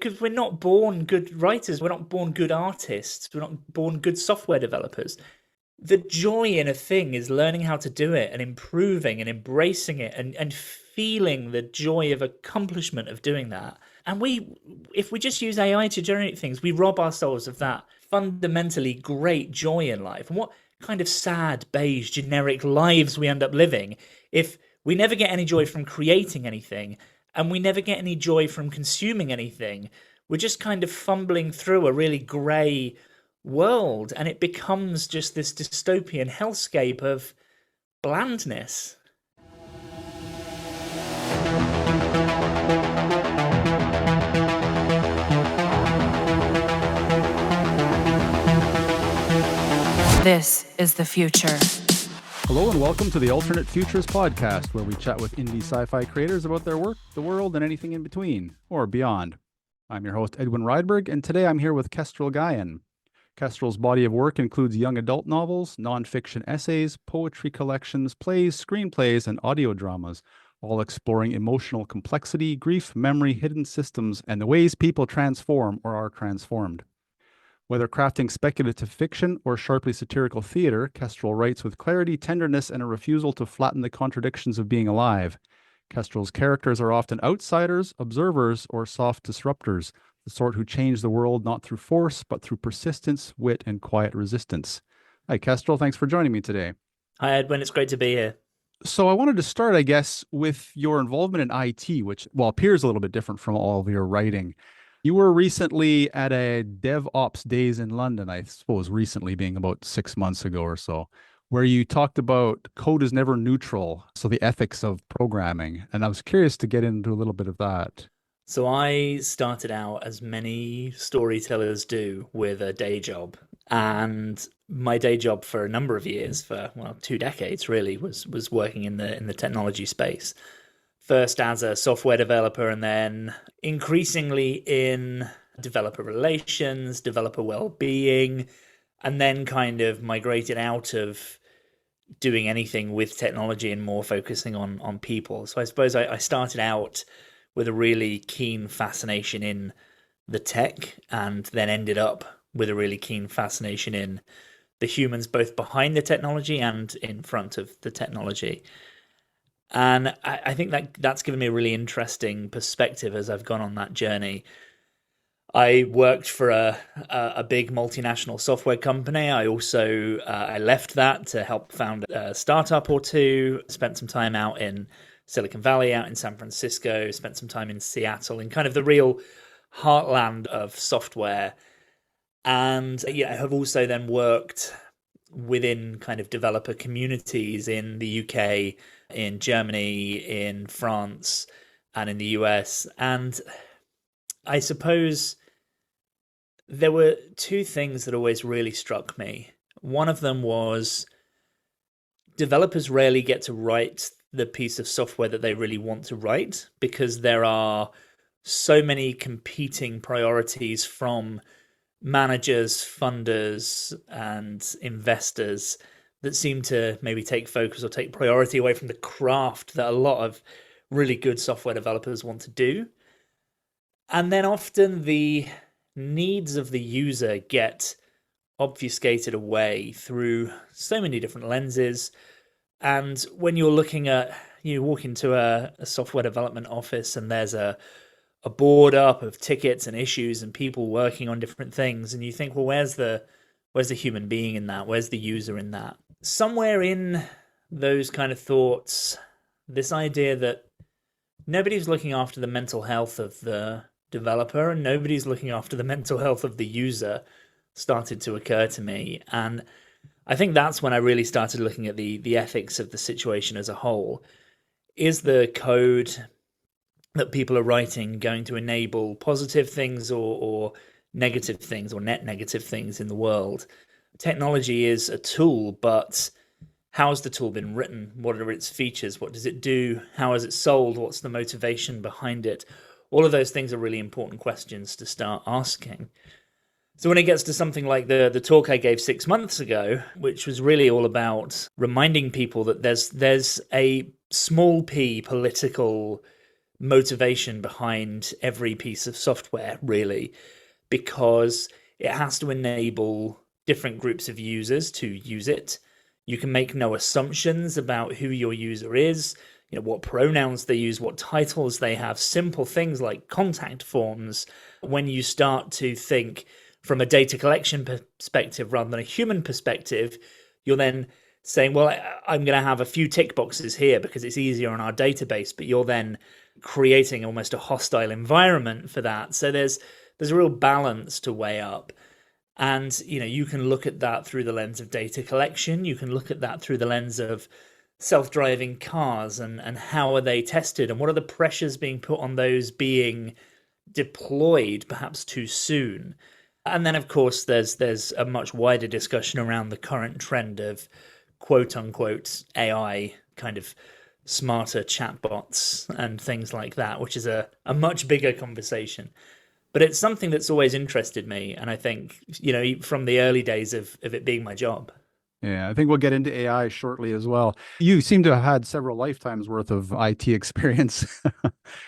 Because we're not born good writers, we're not born good artists, we're not born good software developers. The joy in a thing is learning how to do it and improving and embracing it and feeling the joy of accomplishment of doing that. And if we just use AI to generate things, we rob ourselves of that fundamentally great joy in life. And what kind of sad, beige, generic lives we end up living if we never get any joy from creating anything and we never get any joy from consuming anything. We're just kind of fumbling through a really grey world, and it becomes just this dystopian hellscape of blandness. This is the future. Hello and welcome to the Alternate Futures podcast, where we chat with indie sci-fi creators about their work, the world, and anything in between, or beyond. I'm your host, Edwin Rydberg, and today I'm here with Kestral Gaian. Kestral's body of work includes young adult novels, nonfiction essays, poetry collections, plays, screenplays, and audio dramas, all exploring emotional complexity, grief, memory, hidden systems, and the ways people transform or are transformed. Whether crafting speculative fiction or sharply satirical theater, Kestral writes with clarity, tenderness, and a refusal to flatten the contradictions of being alive. Kestral's characters are often outsiders, observers, or soft disruptors, the sort who change the world not through force, but through persistence, wit, and quiet resistance. Hi, Kestral. Thanks for joining me today. Hi, Edwin. It's great to be here. So I wanted to start, I guess, with your involvement in IT, which, appears a little bit different from all of your writing. You were recently at a DevOps Days in London, I suppose recently being about 6 months ago or so, where you talked about code is never neutral, so the ethics of programming. And I was curious to get into a little bit of that. So I started out, as many storytellers do, with a day job. And my day job for a number of years, for 2 decades really, was working in the technology space. First as a software developer, and then increasingly in developer relations, developer well-being, and then kind of migrated out of doing anything with technology and more focusing on people. So I suppose I started out with a really keen fascination in the tech, and then ended up with a really keen fascination in the humans, both behind the technology and in front of the technology. And I think that's given me a really interesting perspective as I've gone on that journey. I worked for a big multinational software company. I also I left that to help found a startup or two. Spent some time out in Silicon Valley, out in San Francisco. Spent some time in Seattle, in kind of the real heartland of software. And I have also then worked within kind of developer communities in the UK, in Germany, in France, and in the US. And I suppose there were two things that always really struck me. One of them was developers rarely get to write the piece of software that they really want to write, because there are so many competing priorities from managers, funders, and investors that seem to maybe take focus or take priority away from the craft that a lot of really good software developers want to do. And then often the needs of the user get obfuscated away through so many different lenses. And when you're looking at, you walk into a software development office and there's a board up of tickets and issues and people working on different things, and you think, well, where's the human being in that? Where's the user in that? Somewhere in those kind of thoughts, this idea that nobody's looking after the mental health of the developer and nobody's looking after the mental health of the user started to occur to me. And I think that's when I really started looking at the ethics of the situation as a whole. Is the code that people are writing going to enable positive things or negative things, or net negative things in the world? Technology is a tool, but how has the tool been written? What are its features? What does it do? How is it sold? What's the motivation behind it? All of those things are really important questions to start asking. So when it gets to something like the talk I gave 6 months ago, which was really all about reminding people that there's a small p political motivation behind every piece of software, really, because it has to enable different groups of users to use it. You can make no assumptions about who your user is, what pronouns they use, what titles they have, simple things like contact forms. When you start to think from a data collection perspective rather than a human perspective, you're then saying, well, I'm going to have a few tick boxes here because it's easier on our database, but you're then creating almost a hostile environment for that. So there's a real balance to weigh up. And, you can look at that through the lens of data collection. You can look at that through the lens of self-driving cars and how are they tested and what are the pressures being put on those being deployed perhaps too soon. And then, of course, there's a much wider discussion around the current trend of quote-unquote AI kind of smarter chatbots and things like that, which is a much bigger conversation. But it's something that's always interested me. And I think, from the early days of it being my job. Yeah, I think we'll get into AI shortly as well. You seem to have had several lifetimes worth of IT experience.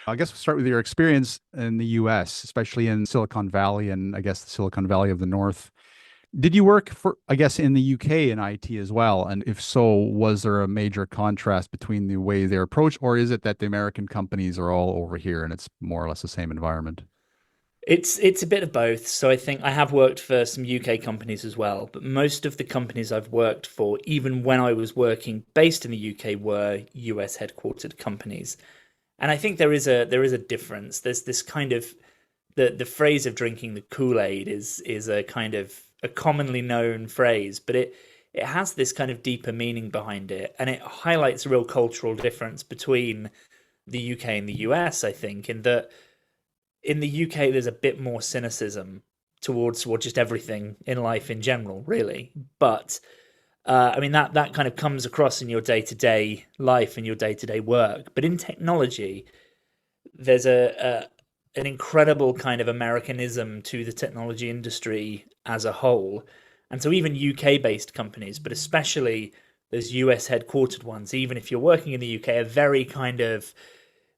I guess we'll start with your experience in the US, especially in Silicon Valley and I guess the Silicon Valley of the North. Did you work in the UK in IT as well? And if so, was there a major contrast between the way they approach, or is it that the American companies are all over here and it's more or less the same environment? It's a bit of both. So I think I have worked for some UK companies as well, but most of the companies I've worked for, even when I was working based in the UK, were US headquartered companies. And I think there is a difference. There's this kind of the phrase of drinking the Kool-Aid is a kind of a commonly known phrase, but it has this kind of deeper meaning behind it, and it highlights a real cultural difference between the UK and the US, I think, in that in the UK, there's a bit more cynicism towards just everything in life in general, really. But I mean, that kind of comes across in your day-to-day life and your day-to-day work. But in technology, there's an incredible kind of Americanism to the technology industry as a whole. And so even UK-based companies, but especially those US headquartered ones, even if you're working in the UK, are very kind of,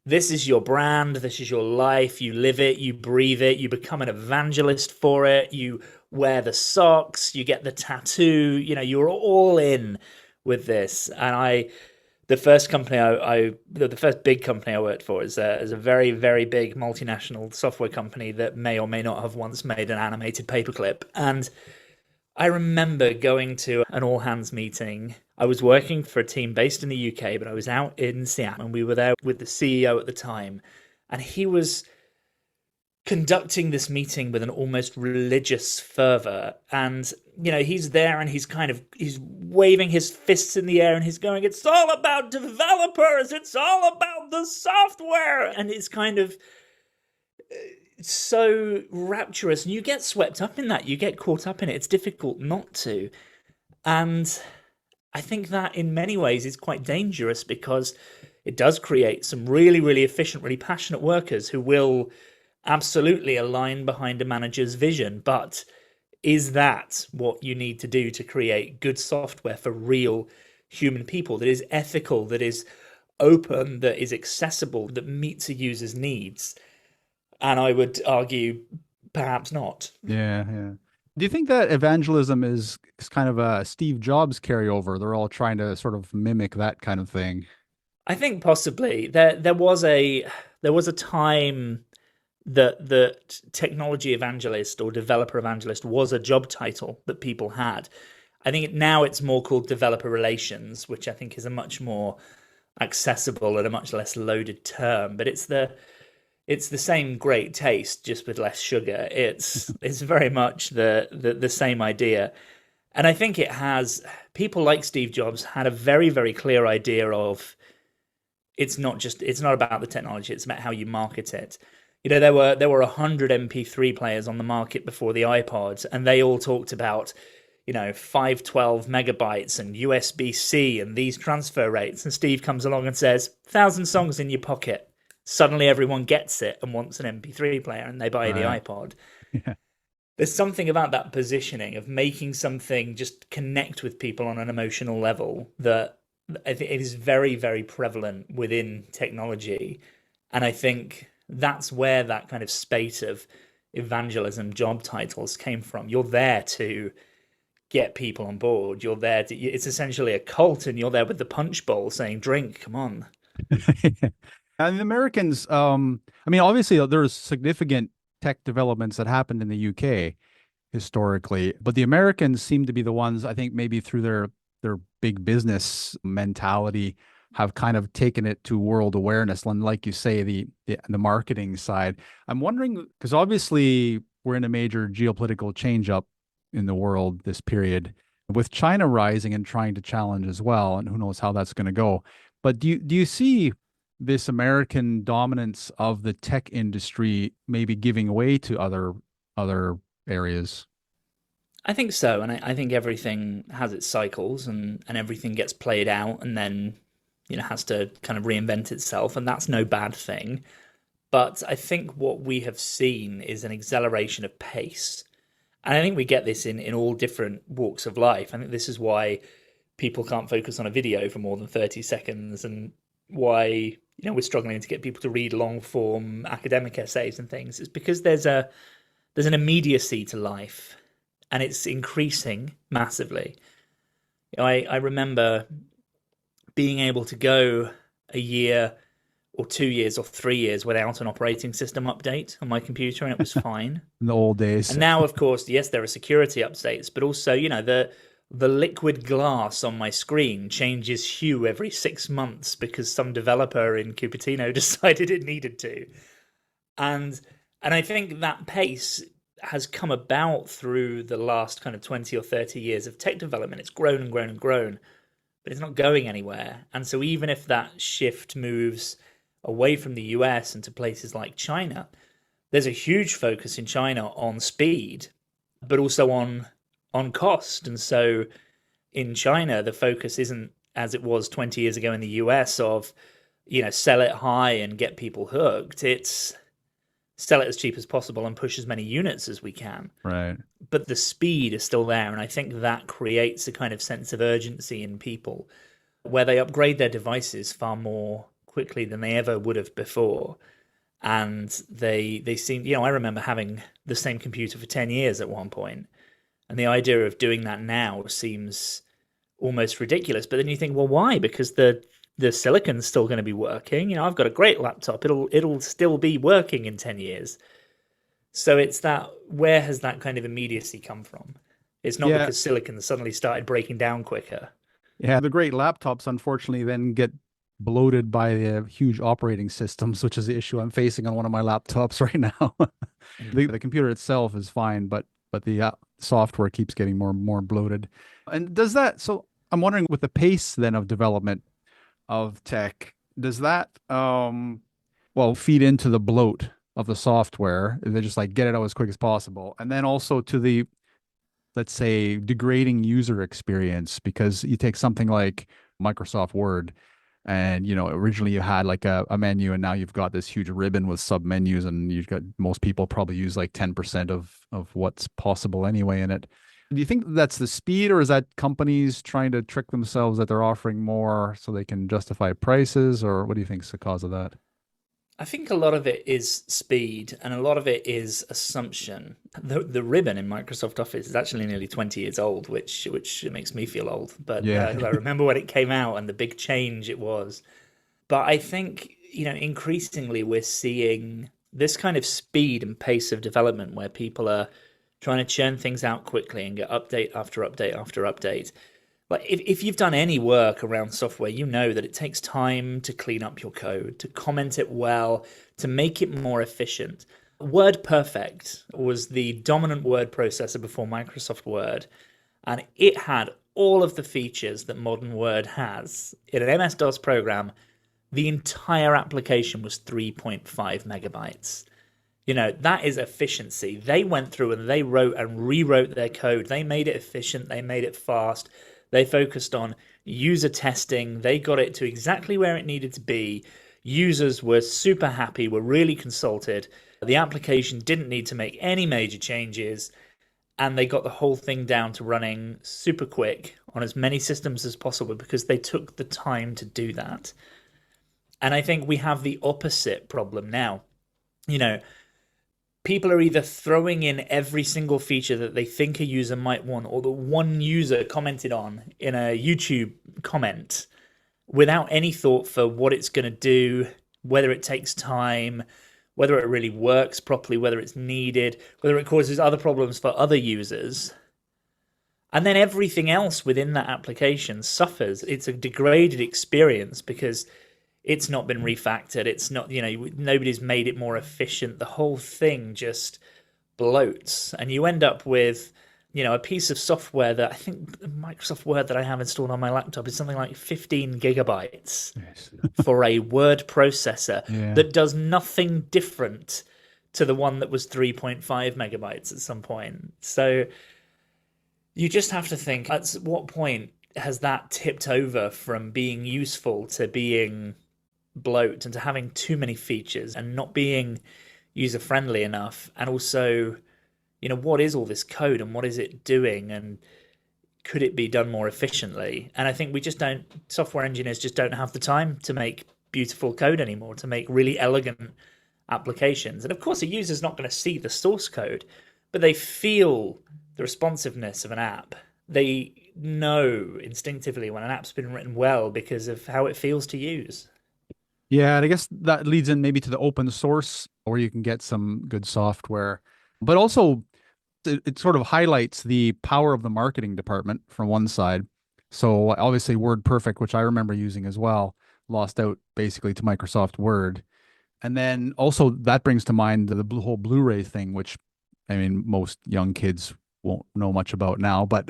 this is your brand, this is your life, you live it, you breathe it, you become an evangelist for it, you wear the socks, you get the tattoo, you're all in with this. And the first big company I worked for is a very, very big multinational software company that may or may not have once made an animated paperclip. And I remember going to an all-hands meeting. I was working for a team based in the UK, but I was out in Seattle, and we were there with the CEO at the time, and he was conducting this meeting with an almost religious fervor. And, he's there and he's waving his fists in the air and he's going, it's all about developers, it's all about the software. And it's kind of so rapturous, and you get swept up in that, you get caught up in it. It's difficult not to. And I think that in many ways is quite dangerous, because it does create some really, really efficient, really passionate workers who will absolutely align behind a manager's vision. But is that what you need to do to create good software for real human people that is ethical, that is open, that is accessible, that meets a user's needs? And I would argue perhaps not. Yeah, yeah. Do you think that evangelism is kind of a Steve Jobs carryover? They're all trying to sort of mimic that kind of thing. I think possibly there was a time that technology evangelist or developer evangelist was a job title that people had. I think now it's more called developer relations, which I think is a much more accessible and a much less loaded term. But it's the same great taste, just with less sugar. It's very much the same idea. And I think people like Steve Jobs had a very, very clear idea of, it's not about the technology, it's about how you market it. There were 100 MP3 players on the market before the iPod, and they all talked about, 512 megabytes and USB-C and these transfer rates. And Steve comes along and says, 1,000 songs in your pocket. Suddenly everyone gets it and wants an MP3 player, and they buy the iPod. Yeah. There's something about that positioning of making something just connect with people on an emotional level that I think is very, very prevalent within technology. And I think that's where that kind of spate of evangelism job titles came from. You're there to get people on board. You're there to, it's essentially a cult, and you're there with the punch bowl saying, drink, come on. And the Americans, I mean, obviously there's significant tech developments that happened in the UK historically, but the Americans seem to be the ones, I think, maybe through their big business mentality, have kind of taken it to world awareness. And like you say, the marketing side. I'm wondering, because obviously we're in a major geopolitical change up in the world this period, with China rising and trying to challenge as well, and who knows how that's going to go. But do you see this American dominance of the tech industry maybe giving way to other areas? I think so. And I think everything has its cycles, and everything gets played out and then, has to kind of reinvent itself. And that's no bad thing. But I think what we have seen is an acceleration of pace. And I think we get this in all different walks of life. I think this is why people can't focus on a video for more than 30 seconds, and why we're struggling to get people to read long form academic essays and things. It's because there's an immediacy to life, and it's increasing massively. I remember being able to go a year or 2 years or 3 years without an operating system update on my computer, and it was fine. In the old days. And now, of course, yes, there are security updates, but also, the liquid glass on my screen changes hue every 6 months because some developer in Cupertino decided it needed to. And I think that pace has come about through the last kind of 20 or 30 years of tech development. It's grown and grown and grown, but it's not going anywhere. And so even if that shift moves away from the US and to places like China, there's a huge focus in China on speed, but also on cost. And so in China, the focus isn't, as it was 20 years ago in the US, of, sell it high and get people hooked. It's sell it as cheap as possible and push as many units as we can. Right. But the speed is still there. And I think that creates a kind of sense of urgency in people where they upgrade their devices far more quickly than they ever would have before. And they seem, I remember having the same computer for 10 years at one point. And the idea of doing that now seems almost ridiculous. But then you think, well, why? Because the silicon's still going to be working. I've got a great laptop. It'll still be working in 10 years. So it's that, where has that kind of immediacy come from? It's not because silicon suddenly started breaking down quicker. Yeah, the great laptops unfortunately then get bloated by the huge operating systems, which is the issue I'm facing on one of my laptops right now. The computer itself is fine, but the software keeps getting more and more bloated. And does that, so I'm wondering, with the pace then of development of tech, does that feed into the bloat of the software? They just like get it out as quick as possible, and then also to the, let's say, degrading user experience, because you take something like Microsoft Word, and originally you had like a menu, and now you've got this huge ribbon with sub menus, and you've got, most people probably use like 10% of what's possible anyway in it. Do you think that's the speed, or is that companies trying to trick themselves that they're offering more so they can justify prices, or what do you think is the cause of that? I think a lot of it is speed, and a lot of it is assumption. The ribbon in Microsoft Office is actually nearly 20 years old, which makes me feel old. But Yeah. I remember when it came out and the big change it was. But I think, increasingly we're seeing this kind of speed and pace of development where people are trying to churn things out quickly and get update after update after update. Like if you've done any work around software, you know that it takes time to clean up your code, to comment it well, to make it more efficient. WordPerfect was the dominant word processor before Microsoft Word, and it had all of the features that modern Word has. In an MS-DOS program, the entire application was 3.5 megabytes. That is efficiency. They went through and they wrote and rewrote their code. They made it efficient. They made it fast. They focused on user testing. They got it to exactly where it needed to be. Users were super happy, were really consulted. The application didn't need to make any major changes. And they got the whole thing down to running super quick on as many systems as possible because they took the time to do that. And I think we have the opposite problem now. You know, people are either throwing in every single feature that they think a user might want or that one user commented on in a YouTube comment without any thought for what it's going to do, whether it takes time, whether it really works properly, whether it's needed, whether it causes other problems for other users. And then everything else within that application suffers. It's a degraded experience because it's not been refactored. It's not, nobody's made it more efficient. The whole thing just bloats. And you end up with, a piece of software that I think Microsoft Word that I have installed on my laptop is something like 15 gigabytes Yes. for a word processor Yeah. that does nothing different to the one that was 3.5 megabytes at some point. So you just have to think, at what point has that tipped over from being useful to being bloat and to having too many features and not being user friendly enough? And also, what is all this code and what is it doing, and could it be done more efficiently? And I think software engineers just don't have the time to make beautiful code anymore, to make really elegant applications. And of course, a user's not going to see the source code, but they feel the responsiveness of an app. They know instinctively when an app's been written well because of how it feels to use. Yeah, and I guess that leads in maybe to the open source where you can get some good software, but also it sort of highlights the power of the marketing department from one side. So obviously WordPerfect, which I remember using as well, lost out basically to Microsoft Word. And then also that brings to mind the whole Blu-ray thing, which I mean most young kids won't know much about now, but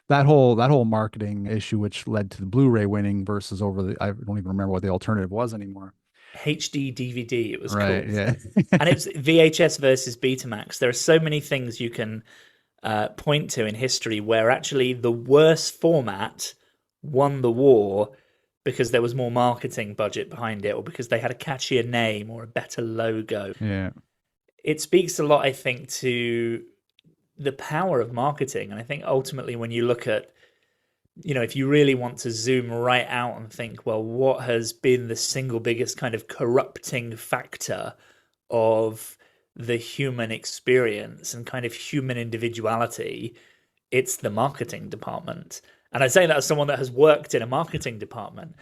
that whole marketing issue which led to the Blu-ray winning versus I don't even remember what the alternative was anymore. HD DVD it was Right, called. yeah. And it's VHS versus Betamax. There are so many things you can point to in history where actually the worse format won the war because there was more marketing budget behind it, or because they had a catchier name or a better logo. Yeah. It speaks a lot, I think, to the power of marketing. And I think ultimately when you look at, if you really want to zoom right out and think, well, what has been the single biggest kind of corrupting factor of the human experience and kind of human individuality, it's the marketing department. And I say that as someone that has worked in a marketing department.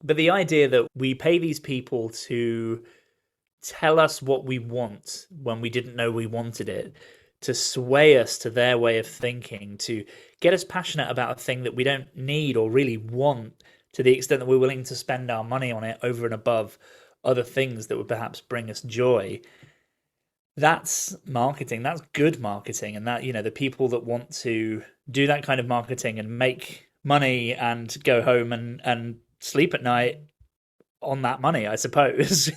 But the idea that we pay these people to tell us what we want when we didn't know we wanted it, to sway us to their way of thinking, to get us passionate about a thing that we don't need or really want, to the extent that we're willing to spend our money on it over and above other things that would perhaps bring us joy. That's marketing. That's good marketing. And that, the people that want to do that kind of marketing and make money and go home and sleep at night on that money, I suppose,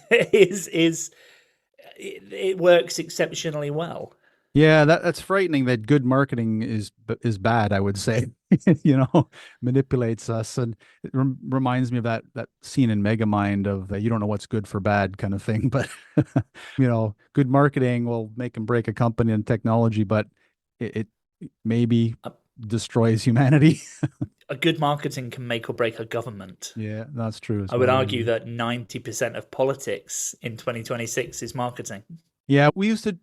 it works exceptionally well. Yeah, that's frightening that good marketing is bad, I would say. Manipulates us. And it reminds me of that scene in Megamind of you don't know what's good for bad kind of thing. But, good marketing will make and break a company and technology, but it maybe destroys humanity. A good marketing can make or break a government. Yeah, that's true. I would argue that 90% of politics in 2026 is marketing. Yeah, we used to,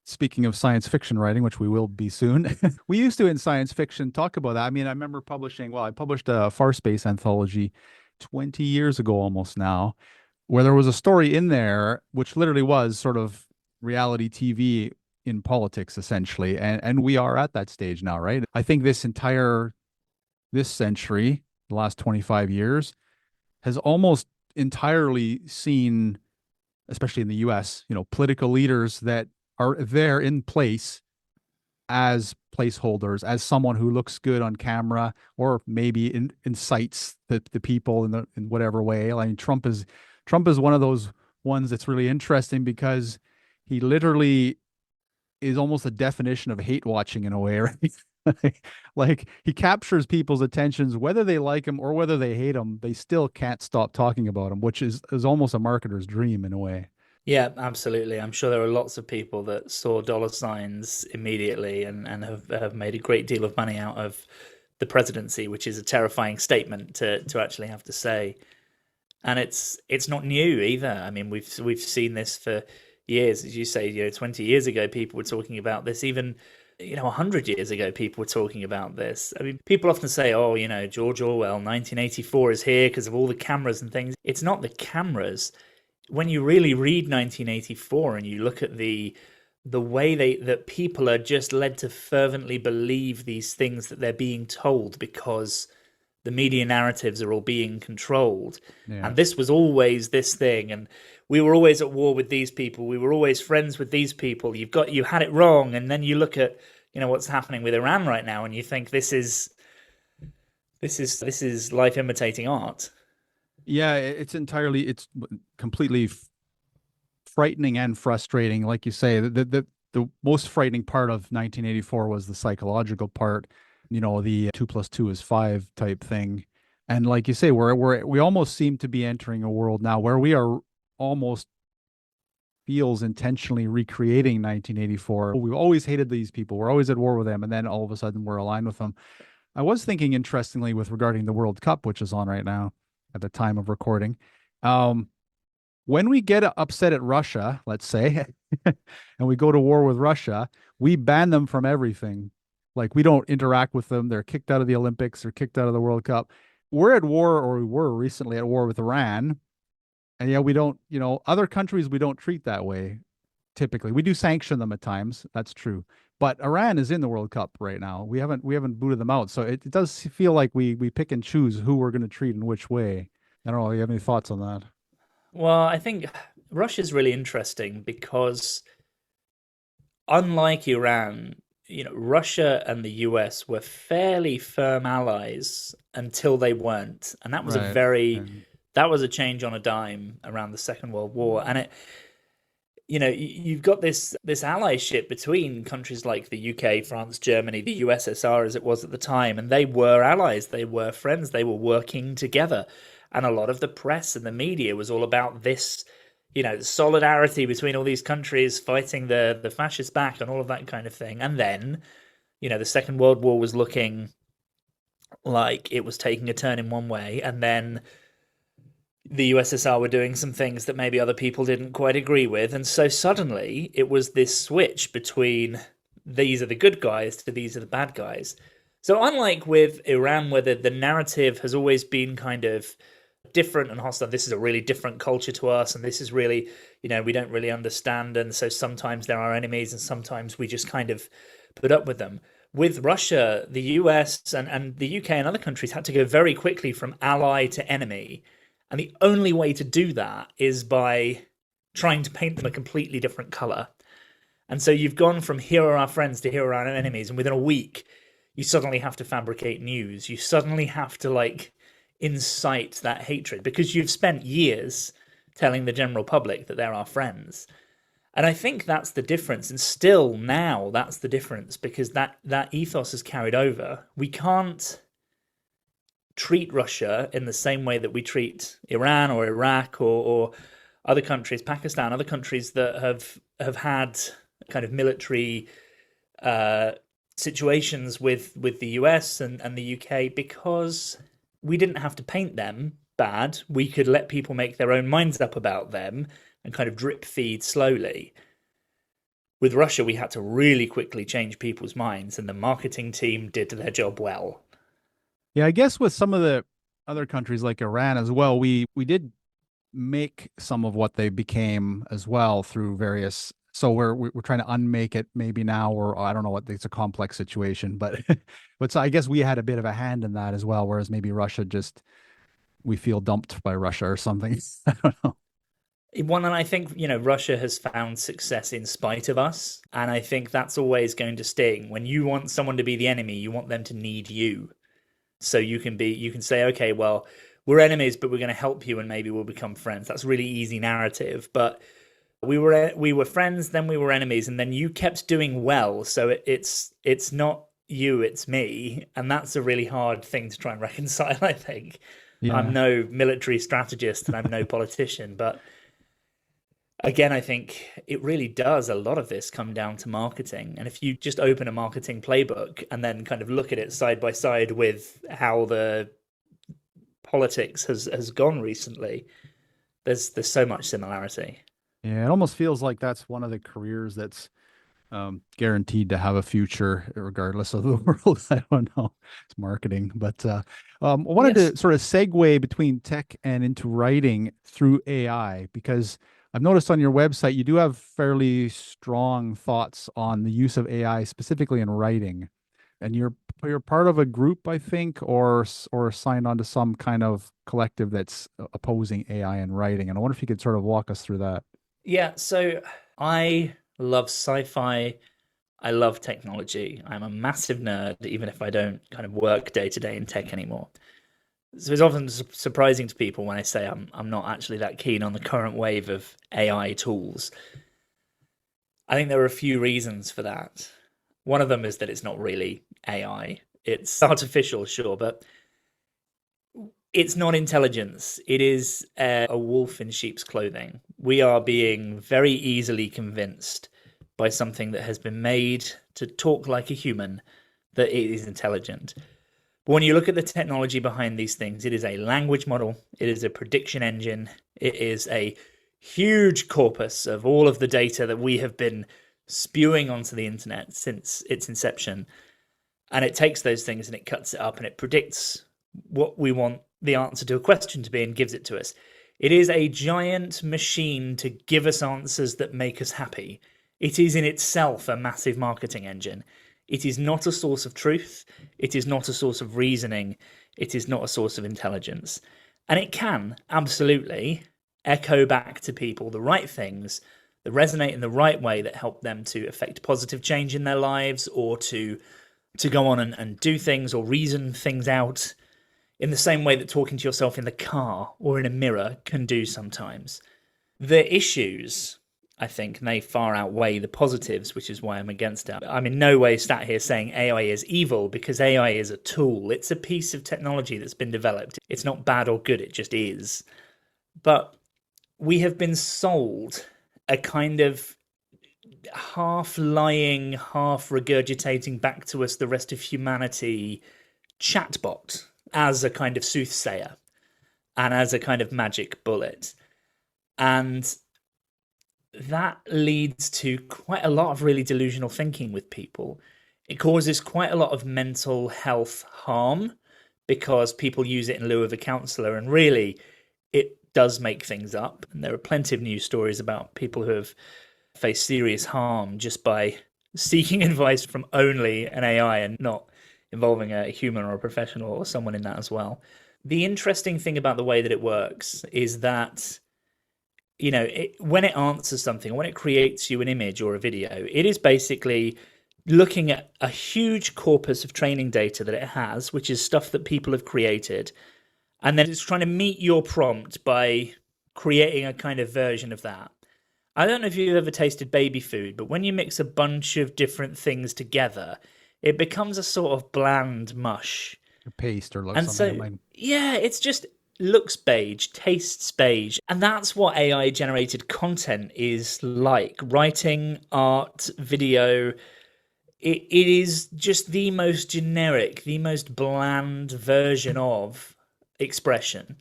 speaking of science fiction writing, which we will be soon, we used to in science fiction talk about that. I mean, I remember I published a Farspace anthology 20 years ago almost now, where there was a story in there which literally was sort of reality TV in politics, essentially. And we are at that stage now, right? I think this century, the last 25 years, has almost entirely seen, especially in the US, political leaders that are there in place as placeholders, as someone who looks good on camera or maybe incites the people in whatever way. I mean, Trump is one of those ones that's really interesting because he literally is almost a definition of hate watching in a way, right? Like he captures people's attentions, whether they like him or whether they hate him, they still can't stop talking about him, which is almost a marketer's dream in a way. Yeah, absolutely. I'm sure there are lots of people that saw dollar signs immediately and have made a great deal of money out of the presidency, which is a terrifying statement to actually have to say. And it's not new either. I mean, we've seen this for years, as you say. 20 years ago, people were talking about this. Even 100 years ago, people were talking about this. I mean, people often say, "Oh, George Orwell, 1984 is here because of all the cameras and things." It's not the cameras. When you really read 1984 and you look at the way that people are just led to fervently believe these things that they're being told because the media narratives are all being controlled. Yeah. And this was always this thing. And we were always at war with these people. We were always friends with these people. You had it wrong. And then you look at, what's happening with Iran right now, and you think this is life imitating art. Yeah, it's completely frightening and frustrating. Like you say, the most frightening part of 1984 was the psychological part, the 2 + 2 = 5 type thing. And like you say, we almost seem to be entering a world now where we are almost feels intentionally recreating 1984. We've always hated these people. We're always at war with them. And then all of a sudden we're aligned with them. I was thinking, interestingly, with regarding the World Cup, which is on right now at the time of recording. When we get upset at Russia, let's say, and we go to war with Russia, we ban them from everything. Like, we don't interact with them. They're kicked out of the Olympics. They're kicked out of the World Cup. We're at war, or we were recently at war with Iran. And yeah, we don't, other countries we don't treat that way typically. We do sanction them at times. That's true. But Iran is in the World Cup right now. We haven't booted them out. So it does feel like we pick and choose who we're going to treat in which way. I don't know. You have any thoughts on that? Well, I think Russia's really interesting because unlike Iran, Russia and the US were fairly firm allies until they weren't. And that was Right. that was a change on a dime around the Second World War. And you've got this allyship between countries like the UK, France, Germany, the USSR as it was at the time, and they were allies, they were friends, they were working together. And a lot of the press and the media was all about this, solidarity between all these countries fighting the fascists back and all of that kind of thing. And then, the Second World War was looking like it was taking a turn in one way, and then the USSR were doing some things that maybe other people didn't quite agree with. And so suddenly it was this switch between these are the good guys to these are the bad guys. So unlike with Iran, where the narrative has always been kind of different and hostile, this is a really different culture to us, and this is really, we don't really understand. And so sometimes they're our enemies and sometimes we just kind of put up with them. With Russia, the US and the UK and other countries had to go very quickly from ally to enemy. And the only way to do that is by trying to paint them a completely different color. And so you've gone from here are our friends to here are our enemies. And within a week, you suddenly have to fabricate news. You suddenly have to incite that hatred because you've spent years telling the general public that they're our friends. And I think that's the difference. And still now that's the difference because that ethos has carried over. We can't treat Russia in the same way that we treat Iran or Iraq or other countries, Pakistan, other countries that have had kind of military situations with the US and the UK because we didn't have to paint them bad. We could let people make their own minds up about them and kind of drip feed slowly. With Russia, we had to really quickly change people's minds, and the marketing team did their job well. Yeah, I guess with some of the other countries like Iran as well, we did make some of what they became as well through various. So we're trying to unmake it maybe now, or I don't know what. It's a complex situation, but so I guess we had a bit of a hand in that as well. Whereas maybe Russia we feel dumped by Russia or something. I don't know. One, and I think, Russia has found success in spite of us. And I think that's always going to sting. When you want someone to be the enemy, you want them to need you. So you can say, okay, well, we're enemies, but we're going to help you and maybe we'll become friends. That's a really easy narrative. But we were friends, then we were enemies, and then you kept doing well. So it's not you, it's me. And that's a really hard thing to try and reconcile, I think. Yeah. I'm no military strategist and I'm no politician, but again, I think it really does a lot of this come down to marketing. And if you just open a marketing playbook and then kind of look at it side by side with how the politics has gone recently, there's so much similarity. Yeah, it almost feels like that's one of the careers that's guaranteed to have a future regardless of the world. I don't know. It's marketing, but I wanted Yes. to sort of segue between tech and into writing through AI because I've noticed on your website you do have fairly strong thoughts on the use of AI specifically in writing, and you're part of a group, I think, or signed on to some kind of collective that's opposing AI in writing. And I wonder if you could sort of walk us through that. Yeah, so I love sci-fi. I love technology. I'm a massive nerd, even if I don't kind of work day to day in tech anymore. So it's often surprising to people when I say I'm not actually that keen on the current wave of AI tools. I think there are a few reasons for that. One of them is that it's not really AI. It's artificial, sure, but it's not intelligence. It is a wolf in sheep's clothing. We are being very easily convinced by something that has been made to talk like a human that it is intelligent. But when you look at the technology behind these things, it is a language model, it is a prediction engine, it is a huge corpus of all of the data that we have been spewing onto the internet since its inception. And it takes those things and it cuts it up and it predicts what we want the answer to a question to be and gives it to us. It is a giant machine to give us answers that make us happy. It is in itself a massive marketing engine. It is not a source of truth. It is not a source of reasoning. It is not a source of intelligence. And it can absolutely echo back to people the right things that resonate in the right way that help them to affect positive change in their lives or to go on and do things or reason things out in the same way that talking to yourself in the car or in a mirror can do sometimes. The issues, I think, may far outweigh the positives, which is why I'm against it. I'm in no way sat here saying AI is evil because AI is a tool. It's a piece of technology that's been developed. It's not bad or good, it just is. But we have been sold a kind of half lying, half regurgitating back to us the rest of humanity chatbot as a kind of soothsayer and as a kind of magic bullet. And that leads to quite a lot of really delusional thinking with people. It causes quite a lot of mental health harm because people use it in lieu of a counselor, and really it does make things up. And there are plenty of news stories about people who have faced serious harm just by seeking advice from only an AI and not involving a human or a professional or someone in that as well. The interesting thing about the way that it works is that, you know, when it answers something, when it creates you an image or a video, it is basically looking at a huge corpus of training data that it has, which is stuff that people have created, and then it's trying to meet your prompt by creating a kind of version of that. I don't know if you've ever tasted baby food, but when you mix a bunch of different things together, it becomes a sort of bland mush. A paste or And something. so, yeah, it's just looks beige, tastes beige. And that's what AI generated content is like. Writing, art, video. It is just the most generic, the most bland version of expression.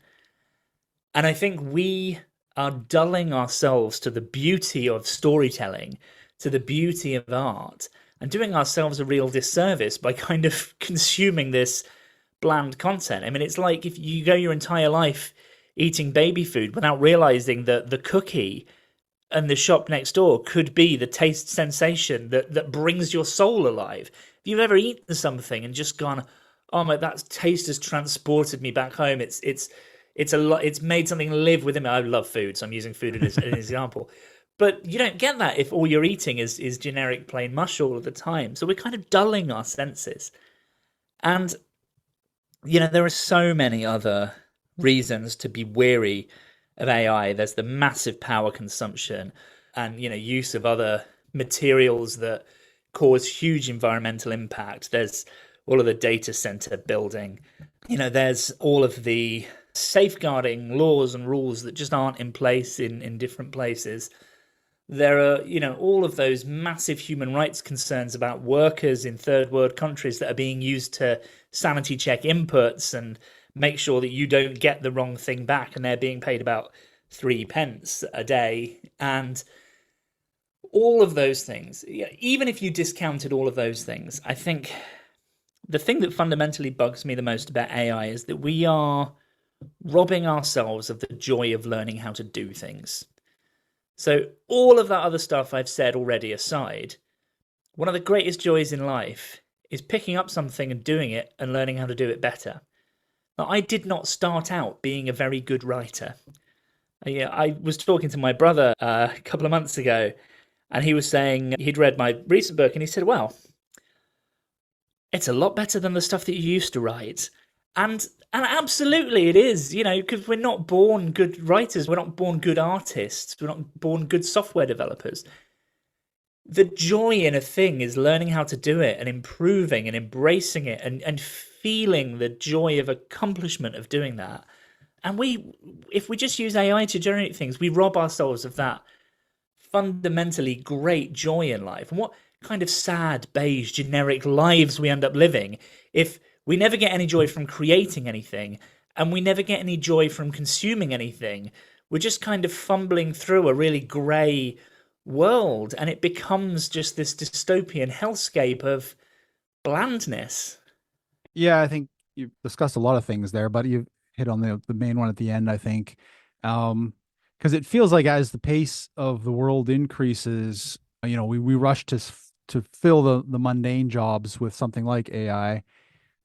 And I think we are dulling ourselves to the beauty of storytelling, to the beauty of art, and doing ourselves a real disservice by kind of consuming this bland content. I mean, it's like if you go your entire life eating baby food without realizing that the cookie and the shop next door could be the taste sensation that brings your soul alive. If you've ever eaten something and just gone, oh my, that taste has transported me back home. It's made something live within me. I love food, so I'm using food as an example. But you don't get that if all you're eating is generic plain mush all of the time. So we're kind of dulling our senses. And, you know, there are so many other reasons to be wary of AI. There's the massive power consumption and, you know, use of other materials that cause huge environmental impact. There's all of the data center building. You know, there's all of the safeguarding laws and rules that just aren't in place in different places. There are, you know, all of those massive human rights concerns about workers in third world countries that are being used to sanity check inputs and make sure that you don't get the wrong thing back, and they're being paid about 3 pence a day. And all of those things, even if you discounted all of those things, I think the thing that fundamentally bugs me the most about AI is that we are robbing ourselves of the joy of learning how to do things. So all of that other stuff I've said already aside, one of the greatest joys in life is picking up something and doing it and learning how to do it better. Now, I did not start out being a very good writer. I was talking to my brother a couple of months ago, and he was saying he'd read my recent book, and he said, well, it's a lot better than the stuff that you used to write. And absolutely it is, because we're not born good writers, we're not born good artists, we're not born good software developers. The joy in a thing is learning how to do it and improving and embracing it and feeling the joy of accomplishment of doing that. And if we just use AI to generate things, we rob ourselves of that fundamentally great joy in life. And what kind of sad, beige, generic lives we end up living if we never get any joy from creating anything and we never get any joy from consuming anything. We're just kind of fumbling through a really grey world, and it becomes just this dystopian hellscape of blandness. Yeah, I think you've discussed a lot of things there, but you've hit on the main one at the end, I think. Because it feels like as the pace of the world increases, we rush to fill the mundane jobs with something like AI,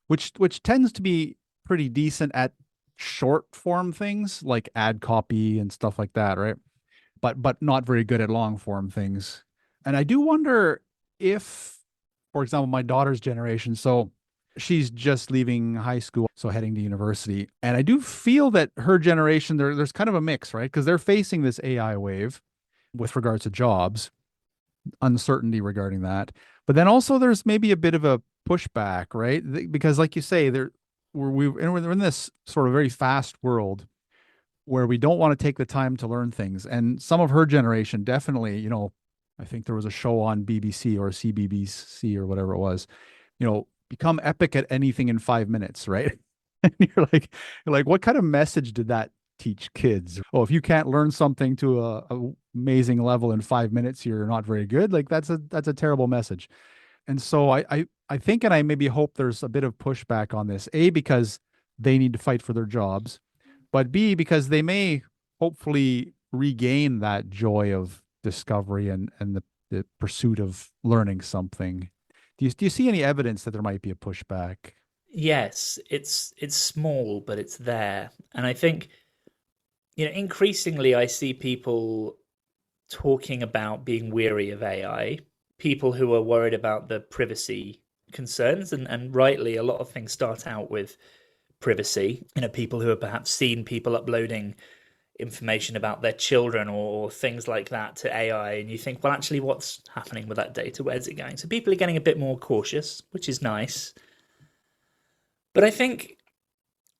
which tends to be pretty decent at short form things like ad copy and stuff like that, right? But not very good at long form things. And I do wonder if, for example, my daughter's generation, so she's just leaving high school, so heading to university. And I do feel that her generation, there's kind of a mix, right? Because they're facing this AI wave with regards to jobs, uncertainty regarding that. But then also there's maybe a bit of a pushback, right? Because like you say, we're in this sort of very fast world where we don't want to take the time to learn things. And some of her generation definitely, I think there was a show on BBC or CBBC or whatever it was, become epic at anything in 5 minutes, right? And you're like, what kind of message did that teach kids? Oh, if you can't learn something to a amazing level in 5 minutes, you're not very good. Like that's a terrible message. And so I think, and I maybe hope there's a bit of pushback on this, A, because they need to fight for their jobs, but B, because they may hopefully regain that joy of discovery and the pursuit of learning something. Do you see any evidence that there might be a pushback? Yes, it's small, but it's there. And I think, increasingly I see people talking about being weary of AI, people who are worried about the privacy concerns, and rightly, a lot of things start out with privacy. People who have perhaps seen people uploading information about their children or things like that to AI, and you think, well, actually, what's happening with that data? Where's it going? So people are getting a bit more cautious, which is nice. But I think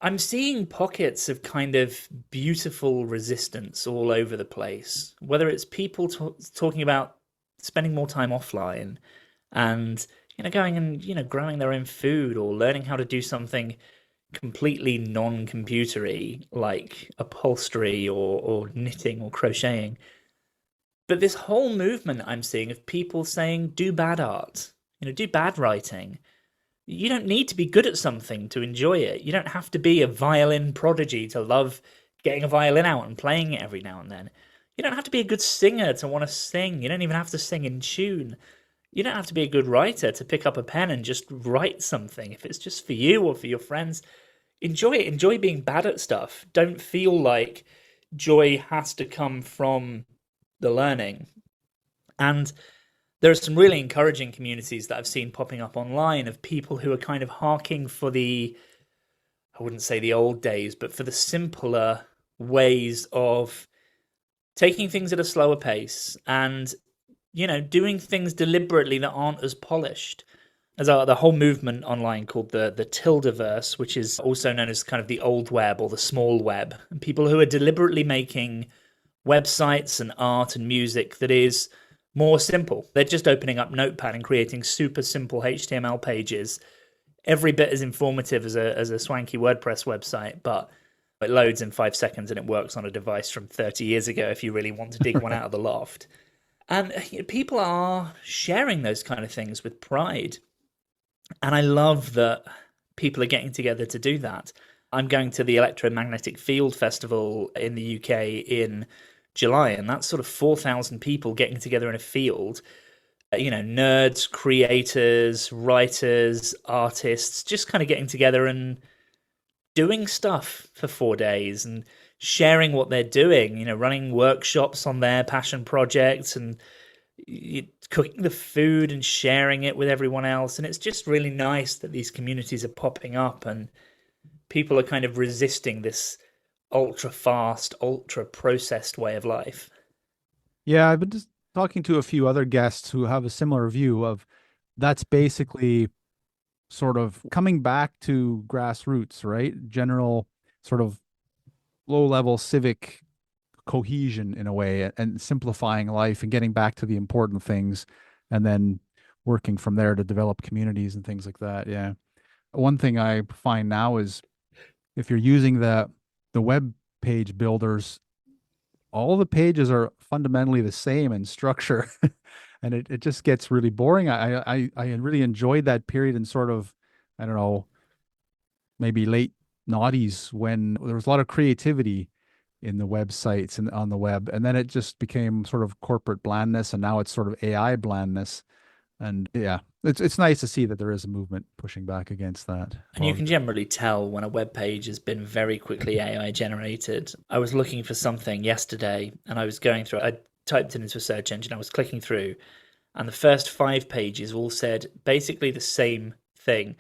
I'm seeing pockets of kind of beautiful resistance all over the place, whether it's people talking about spending more time offline and going and growing their own food or learning how to do something completely non-computery like upholstery or knitting or crocheting. But this whole movement I'm seeing of people saying do bad art, do bad writing. You don't need to be good at something to enjoy it. You don't have to be a violin prodigy to love getting a violin out and playing it every now and then. You don't have to be a good singer to want to sing. You don't even have to sing in tune. You don't have to be a good writer to pick up a pen and just write something. If it's just for you or for your friends, enjoy it. Enjoy being bad at stuff. Don't feel like joy has to come from the learning. And there are some really encouraging communities that I've seen popping up online of people who are kind of harking for I wouldn't say the old days, but for the simpler ways of taking things at a slower pace and, doing things deliberately that aren't as polished. There's the whole movement online called the Tildaverse, which is also known as kind of the old web or the small web. And people who are deliberately making websites and art and music that is more simple. They're just opening up Notepad and creating super simple HTML pages every bit as informative as a swanky WordPress website, but it loads in 5 seconds and it works on a device from 30 years ago if you really want to dig one out of the loft. And people are sharing those kind of things with pride. And I love that people are getting together to do that. I'm going to the Electromagnetic Field Festival in the UK in July, and that's sort of 4,000 people getting together in a field. Nerds, creators, writers, artists, just kind of getting together and doing stuff for 4 days and sharing what they're doing, running workshops on their passion projects and cooking the food and sharing it with everyone else. And it's just really nice that these communities are popping up and people are kind of resisting this ultra fast, ultra processed way of life. Yeah, I've been just talking to a few other guests who have a similar view of that's basically sort of coming back to grassroots, right? General sort of low-level civic cohesion in a way, and simplifying life and getting back to the important things, and then working from there to develop communities and things like that. Yeah. One thing I find now is if you're using the web page builders, all the pages are fundamentally the same in structure. And it just gets really boring. I really enjoyed that period in sort of, I don't know, maybe late noughties when there was a lot of creativity in the websites and on the web. And then it just became sort of corporate blandness, and now it's sort of AI blandness. And yeah, it's nice to see that there is a movement pushing back against that. And you can generally tell when a web page has been very quickly AI generated. I was looking for something yesterday and I was going through, I typed it into a search engine, I was clicking through, and the first 5 pages all said basically the same thing.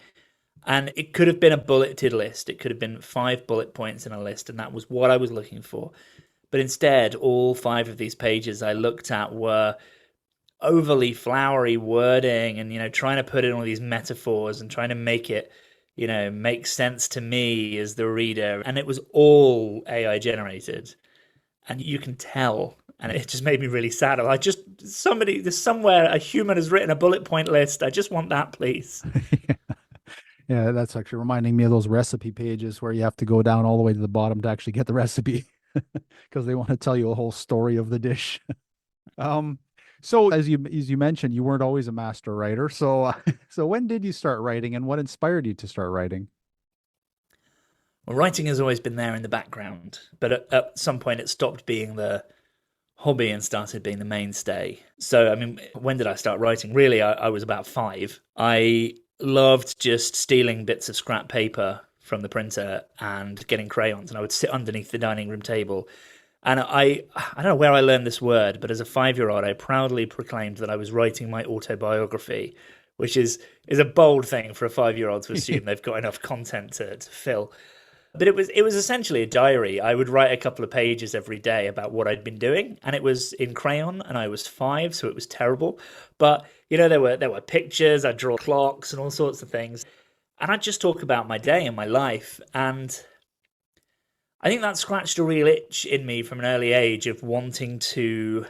And it could have been a bulleted list. It could have been 5 bullet points in a list, and that was what I was looking for. But instead, all 5 of these pages I looked at were overly flowery wording and, trying to put in all these metaphors and trying to make it, make sense to me as the reader. And it was all AI generated. And you can tell. And it just made me really sad. There's somewhere a human has written a bullet point list. I just want that, please. Yeah, that's actually reminding me of those recipe pages where you have to go down all the way to the bottom to actually get the recipe because they want to tell you a whole story of the dish. So as you mentioned, you weren't always a master writer. So so when did you start writing, and what inspired you to start writing? Well, writing has always been there in the background, but at some point it stopped being the hobby and started being the mainstay. So, when did I start writing? Really, I was about 5. I loved just stealing bits of scrap paper from the printer and getting crayons, and I would sit underneath the dining room table. And I don't know where I learned this word, but as a 5-year-old, I proudly proclaimed that I was writing my autobiography, which is a bold thing for a 5-year-old to assume they've got enough content to fill. But it was essentially a diary. I would write a couple of pages every day about what I'd been doing, and it was in crayon, and I was 5, so it was terrible. But there were pictures. I'd draw clocks and all sorts of things, and I'd just talk about my day and my life. And I think that scratched a real itch in me from an early age of wanting to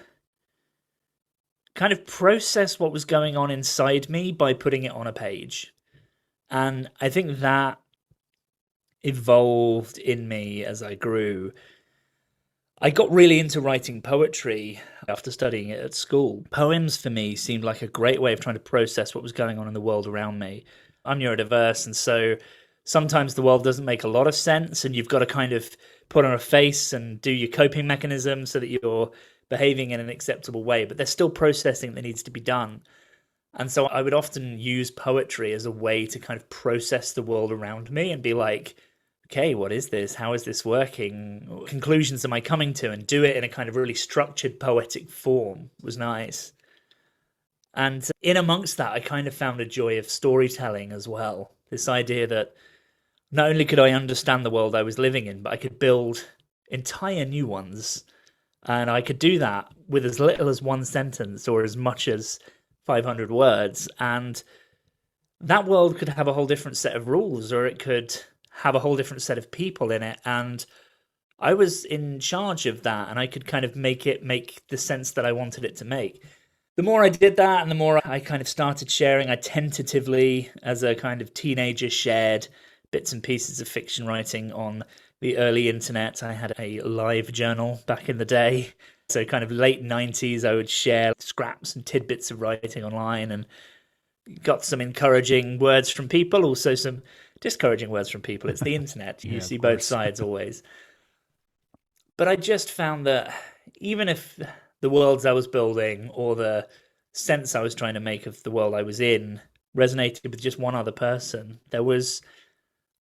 kind of process what was going on inside me by putting it on a page. And I think that evolved in me as I grew. I got really into writing poetry after studying it at school. Poems for me seemed like a great way of trying to process what was going on in the world around me. I'm neurodiverse, and so sometimes the world doesn't make a lot of sense, and you've got to kind of put on a face and do your coping mechanism so that you're behaving in an acceptable way, but there's still processing that needs to be done. And so I would often use poetry as a way to kind of process the world around me and be like, okay, what is this? How is this working? What conclusions am I coming to? And do it in a kind of really structured poetic form was nice. And in amongst that, I kind of found a joy of storytelling as well. This idea that not only could I understand the world I was living in, but I could build entire new ones. And I could do that with as little as 1 sentence or as much as 500 words. And that world could have a whole different set of rules, or it could have a whole different set of people in it. And I was in charge of that, and I could kind of make it make the sense that I wanted it to make. The more I did that and the more I kind of started sharing, I tentatively, as a kind of teenager, shared bits and pieces of fiction writing on the early internet. I had a live journal back in the day. So, kind of late 90s, I would share scraps and tidbits of writing online and got some encouraging words from people, also some discouraging words from people. It's the internet. You Yeah, of see both course. sides always. But I just found that even if the worlds I was building or the sense I was trying to make of the world I was in resonated with just one other person, there was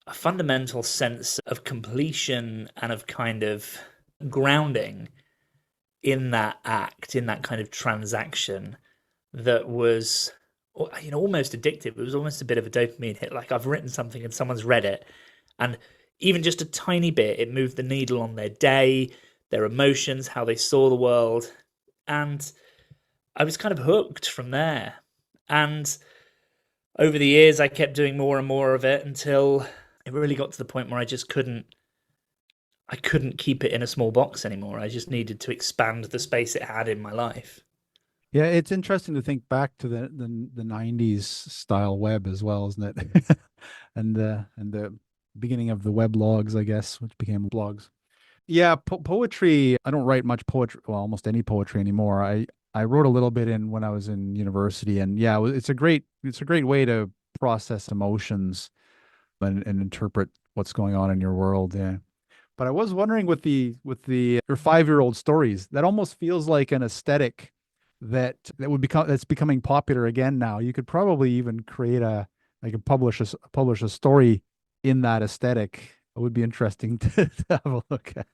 a fundamental sense of completion and of kind of grounding in that act, in that kind of transaction that was, almost addictive. It was almost a bit of a dopamine hit. Like, I've written something and someone's read it, and even just a tiny bit, it moved the needle on their day, their emotions, how they saw the world. And I was kind of hooked from there. And over the years, I kept doing more and more of it until it really got to the point where I couldn't keep it in a small box anymore. I just needed to expand the space it had in my life. Yeah, it's interesting to think back to the 90s style web as well, isn't it? And the beginning of the web logs, I guess, which became blogs. Yeah, poetry. I don't write much poetry, well, almost any poetry anymore. I wrote a little bit in when I was in university, and yeah, it's a great way to process emotions and interpret what's going on in your world. Yeah. But I was wondering with the your 5-year-old stories, that almost feels like an aesthetic that's becoming popular again now. You could probably even create a like a publish a story in that aesthetic. It would be interesting to have a look at.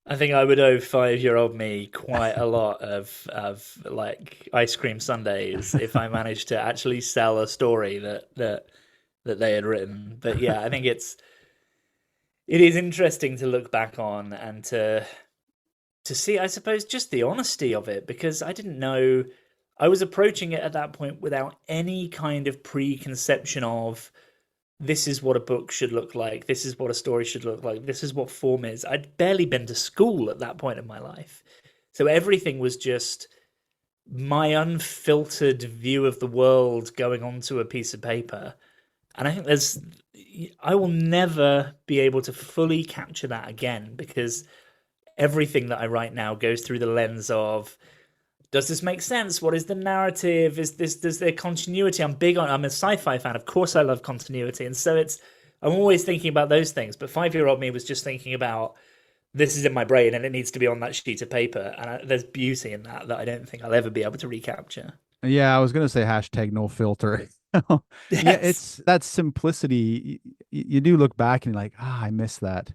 I think I would owe 5-year-old me quite a lot of like ice cream sundaes if I managed to actually sell a story that they had written. But yeah, I think it is interesting to look back on and to see, I suppose, just the honesty of it, because I didn't know. I was approaching it at that point without any kind of preconception of this is what a book should look like, this is what a story should look like, this is what form is. I'd barely been to school at that point in my life. So everything was just my unfiltered view of the world going onto a piece of paper. And I think I will never be able to fully capture that again, because everything that I write now goes through the lens of, does this make sense? What is the narrative? Does there continuity? I'm a sci-fi fan. Of course I love continuity. And so I'm always thinking about those things. But 5-year-old me was just thinking about, this is in my brain and it needs to be on that sheet of paper. And there's beauty in that I don't think I'll ever be able to recapture. Yeah, I was gonna say hashtag no filter. Yeah, Yes. it's that simplicity. You do look back and you're like, I miss that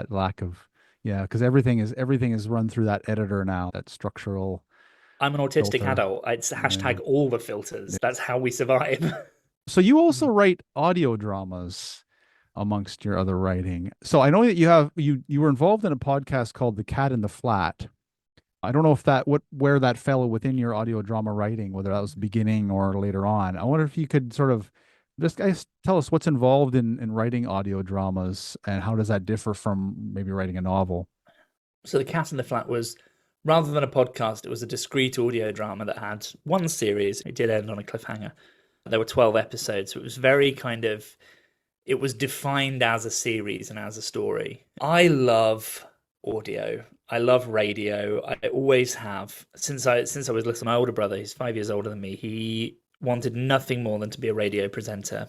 lack of, yeah, because everything is run through that editor now, that structural I'm an autistic filter. adult. It's Yeah. hashtag all the filters. That's how we survive. So you also write audio dramas amongst your other writing. So I know that you were involved in a podcast called The Cat in the Flat. I don't know if that what where that fell within your audio drama writing, whether that was the beginning or later on. I wonder if you could sort of just guys tell us what's involved in writing audio dramas and how does that differ from maybe writing a novel? So The Cat in the Flat was, rather than a podcast, it was a discrete audio drama that had one series. It did end on a cliffhanger. There were 12 episodes, so it was very kind of, it was defined as a series and as a story. I love audio. I love radio. I always have. Since I was little, my older brother, he's 5 years older than me, he wanted nothing more than to be a radio presenter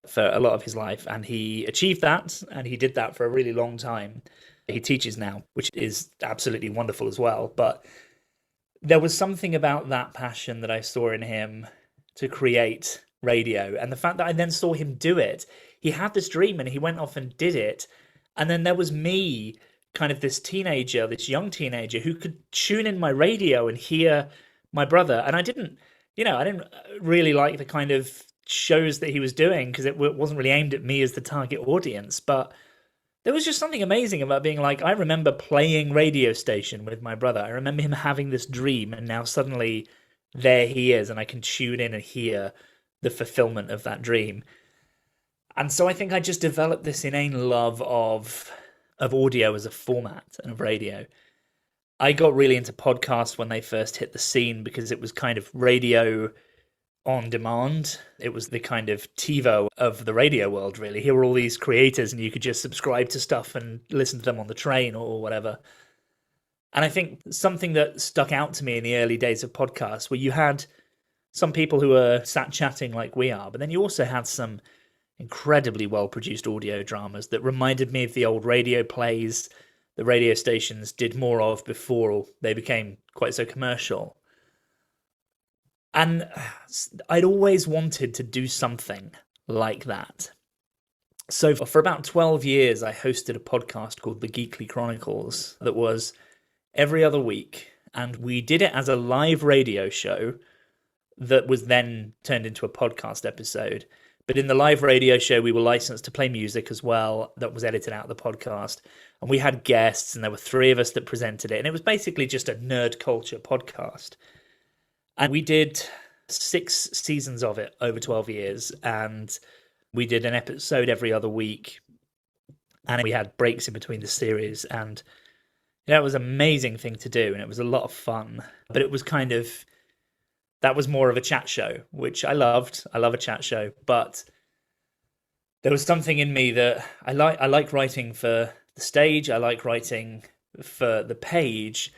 for a lot of his life. And he achieved that, and he did that for a really long time. He teaches now, which is absolutely wonderful as well. But there was something about that passion that I saw in him to create radio. And the fact that I then saw him do it, he had this dream and he went off and did it. And then there was me, kind of this teenager, this young teenager who could tune in my radio and hear my brother. And I didn't really like the kind of shows that he was doing because it wasn't really aimed at me as the target audience. But there was just something amazing about being like, I remember playing radio station with my brother. I remember him having this dream, and now suddenly there he is, and I can tune in and hear the fulfillment of that dream. And so I think I just developed this inane love of audio as a format and of radio. I got really into podcasts when they first hit the scene because it was kind of radio on demand. It was the kind of TiVo of the radio world, really. Here were all these creators, and you could just subscribe to stuff and listen to them on the train or whatever. And I think something that stuck out to me in the early days of podcasts, where you had some people who were sat chatting like we are, but then you also had some incredibly well produced audio dramas that reminded me of the old radio plays the radio stations did more of before they became quite so commercial. And I'd always wanted to do something like that. So for about 12 years, I hosted a podcast called The Geekly Chronicles that was every other week. And we did it as a live radio show that was then turned into a podcast episode. But in the live radio show, we were licensed to play music as well that was edited out of the podcast. And we had guests, and there were three of us that presented it. And it was basically just a nerd culture podcast. And we did 6 seasons of it over 12 years. And we did an episode every other week. And we had breaks in between the series. And it was an amazing thing to do. And it was a lot of fun. But it was kind of, that was more of a chat show, which I loved. I love a chat show. But there was something in me that I like writing for the stage. I like writing for the page.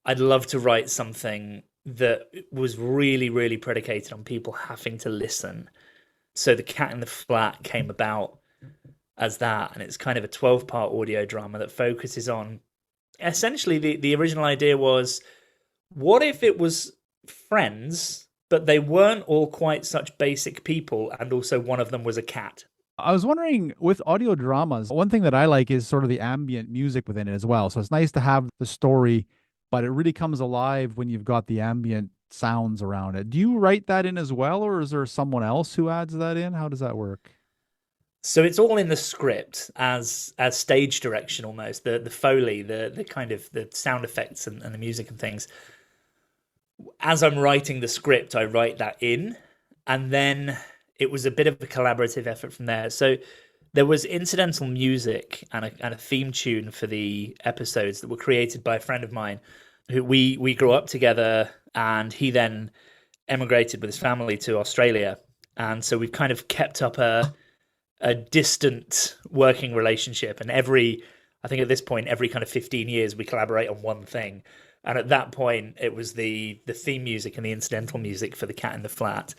I'd love to write something that was really, really predicated on people having to listen. So The Cat in the Flat came about as that, and it's kind of a 12-part audio drama that focuses on, essentially the original idea was, what if it was friends, but they weren't all quite such basic people, and also one of them was a cat? I was wondering, with audio dramas, one thing that I like is sort of the ambient music within it as well. So it's nice to have the story, but it really comes alive when you've got the ambient sounds around it. Do you write that in as well, or is there someone else who adds that in? How does that work? So it's all in the script as stage direction almost. The Foley, the kind of the sound effects and the music and things. As I'm writing the script, I write that in, and then it was a bit of a collaborative effort from there. So there was incidental music and a theme tune for the episodes that were created by a friend of mine who we grew up together, and he then emigrated with his family to Australia. And so we've kind of kept up a distant working relationship. And I think at this point, every kind of 15 years, we collaborate on one thing. And at that point, it was the theme music and the incidental music for The Cat in the Flat.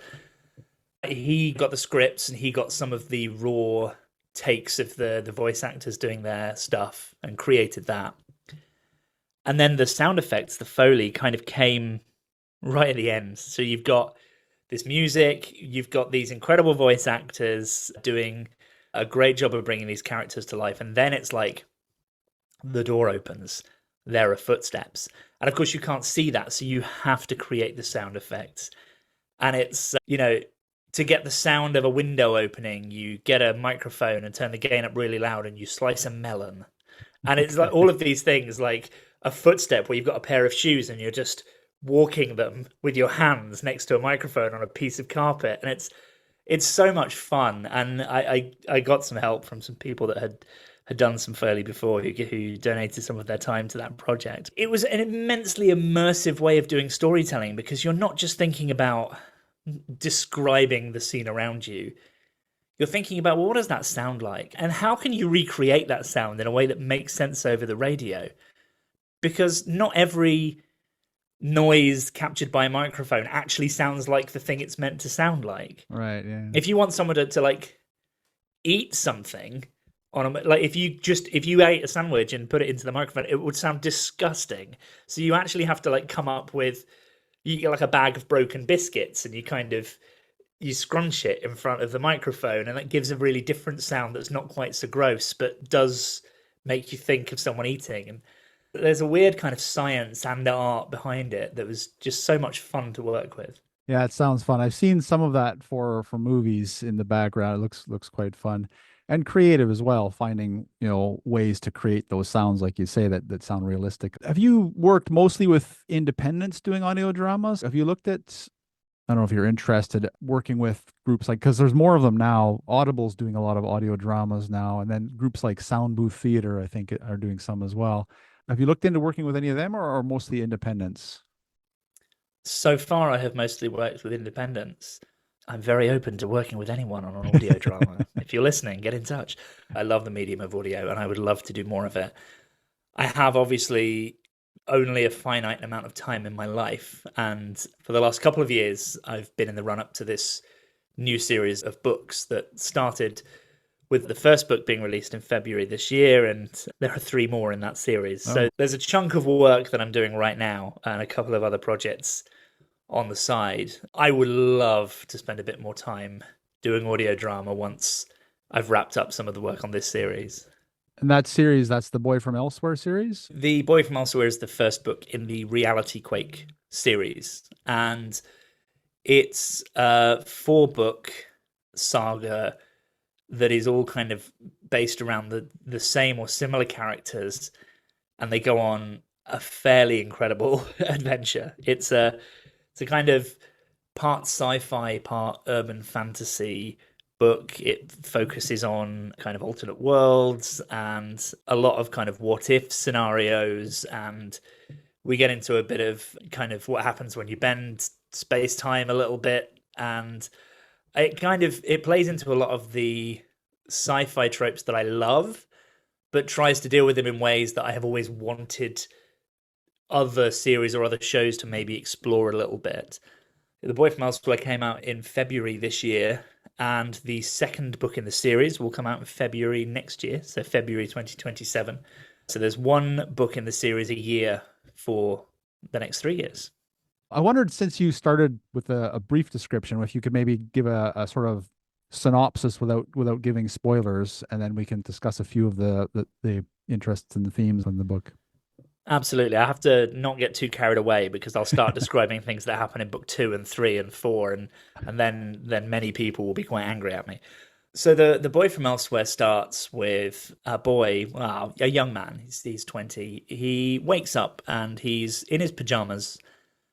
He got the scripts, and he got some of the raw takes of the voice actors doing their stuff and created that. And then the sound effects, the Foley, kind of came right at the end. So you've got this music, you've got these incredible voice actors doing a great job of bringing these characters to life. And then it's like the door opens, there are footsteps. And of course, you can't see that, so you have to create the sound effects. And it's, to get the sound of a window opening, you get a microphone and turn the gain up really loud, and you slice a melon. And it's like all of these things, like a footstep where you've got a pair of shoes and you're just walking them with your hands next to a microphone on a piece of carpet. And it's so much fun. And I got some help from some people that had done some Foley before who donated some of their time to that project. It was an immensely immersive way of doing storytelling, because you're not just thinking about describing the scene around you. You're thinking about, well, what does that sound like? And how can you recreate that sound in a way that makes sense over the radio? Because not every noise captured by a microphone actually sounds like the thing it's meant to sound like. Right, yeah. If you want someone to like eat something on a, like if you ate a sandwich and put it into the microphone, it would sound disgusting. So you actually have to like come up with, you get like a bag of broken biscuits, and you scrunch it in front of the microphone, and that gives a really different sound that's not quite so gross, but does make you think of someone eating. And there's a weird kind of science and art behind it that was just so much fun to work with. Yeah, it sounds fun. I've seen some of that for movies in the background. It looks quite fun and creative as well, finding, ways to create those sounds, like you say, that sound realistic. Have you worked mostly with independents doing audio dramas? Have you looked at, I don't know if you're interested, working with groups like, because there's more of them now. Audible's doing a lot of audio dramas now, and then groups like Sound Booth Theater, I think, are doing some as well. Have you looked into working with any of them or mostly independents? So far, I have mostly worked with independents. I'm very open to working with anyone on an audio drama. If you're listening, get in touch. I love the medium of audio and I would love to do more of it. I have obviously only a finite amount of time in my life. And for the last couple of years, I've been in the run up to this new series of books that started with the first book being released in February this year. And there are 3 more in that series. Oh. So there's a chunk of work that I'm doing right now and a couple of other projects on the side. I would love to spend a bit more time doing audio drama once I've wrapped up some of the work on this series. And that series, that's the Boy from Elsewhere series? The Boy from Elsewhere is the first book in the Reality Quake series. And it's a 4-book saga that is all kind of based around the same or similar characters. And they go on a fairly incredible adventure. It's a kind of part sci-fi, part urban fantasy book. It focuses on kind of alternate worlds and a lot of kind of what if scenarios, and we get into a bit of kind of what happens when you bend space-time a little bit, and it plays into a lot of the sci-fi tropes that I love, but tries to deal with them in ways that I have always wanted other series or other shows to maybe explore a little bit. The Boy from Elsewhere came out in February this year, and the second book in the series will come out in February next year, so February 2027. So there's 1 book in the series a year for the next 3 years. I wondered, since you started with a brief description, if you could maybe give a sort of synopsis without giving spoilers, and then we can discuss a few of the interests and the themes in the book. Absolutely. I have to not get too carried away because I'll start describing things that happen in book 2 and 3 and 4, and then many people will be quite angry at me. So the Boy from Elsewhere starts with a boy, well, a young man. He's 20. He wakes up and he's in his pajamas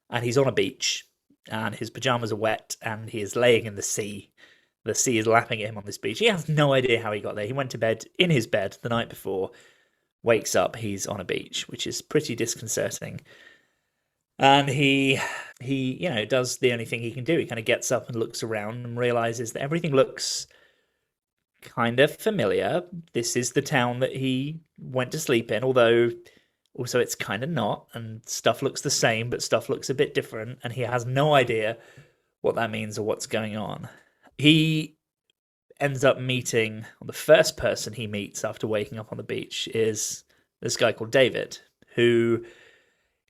and he's on a beach, and his pajamas are wet and he is laying in the sea. The sea is lapping at him on this beach. He has no idea how he got there. He went to bed in his bed the night before. Wakes up, he's on a beach, which is pretty disconcerting. And he does the only thing he can do. He kind of gets up and looks around and realizes that everything looks kind of familiar. This is the town that he went to sleep in, although also it's kind of not, and stuff looks the same, but stuff looks a bit different, and he has no idea what that means or what's going on. He ends up meeting, the first person he meets after waking up on the beach is this guy called David, who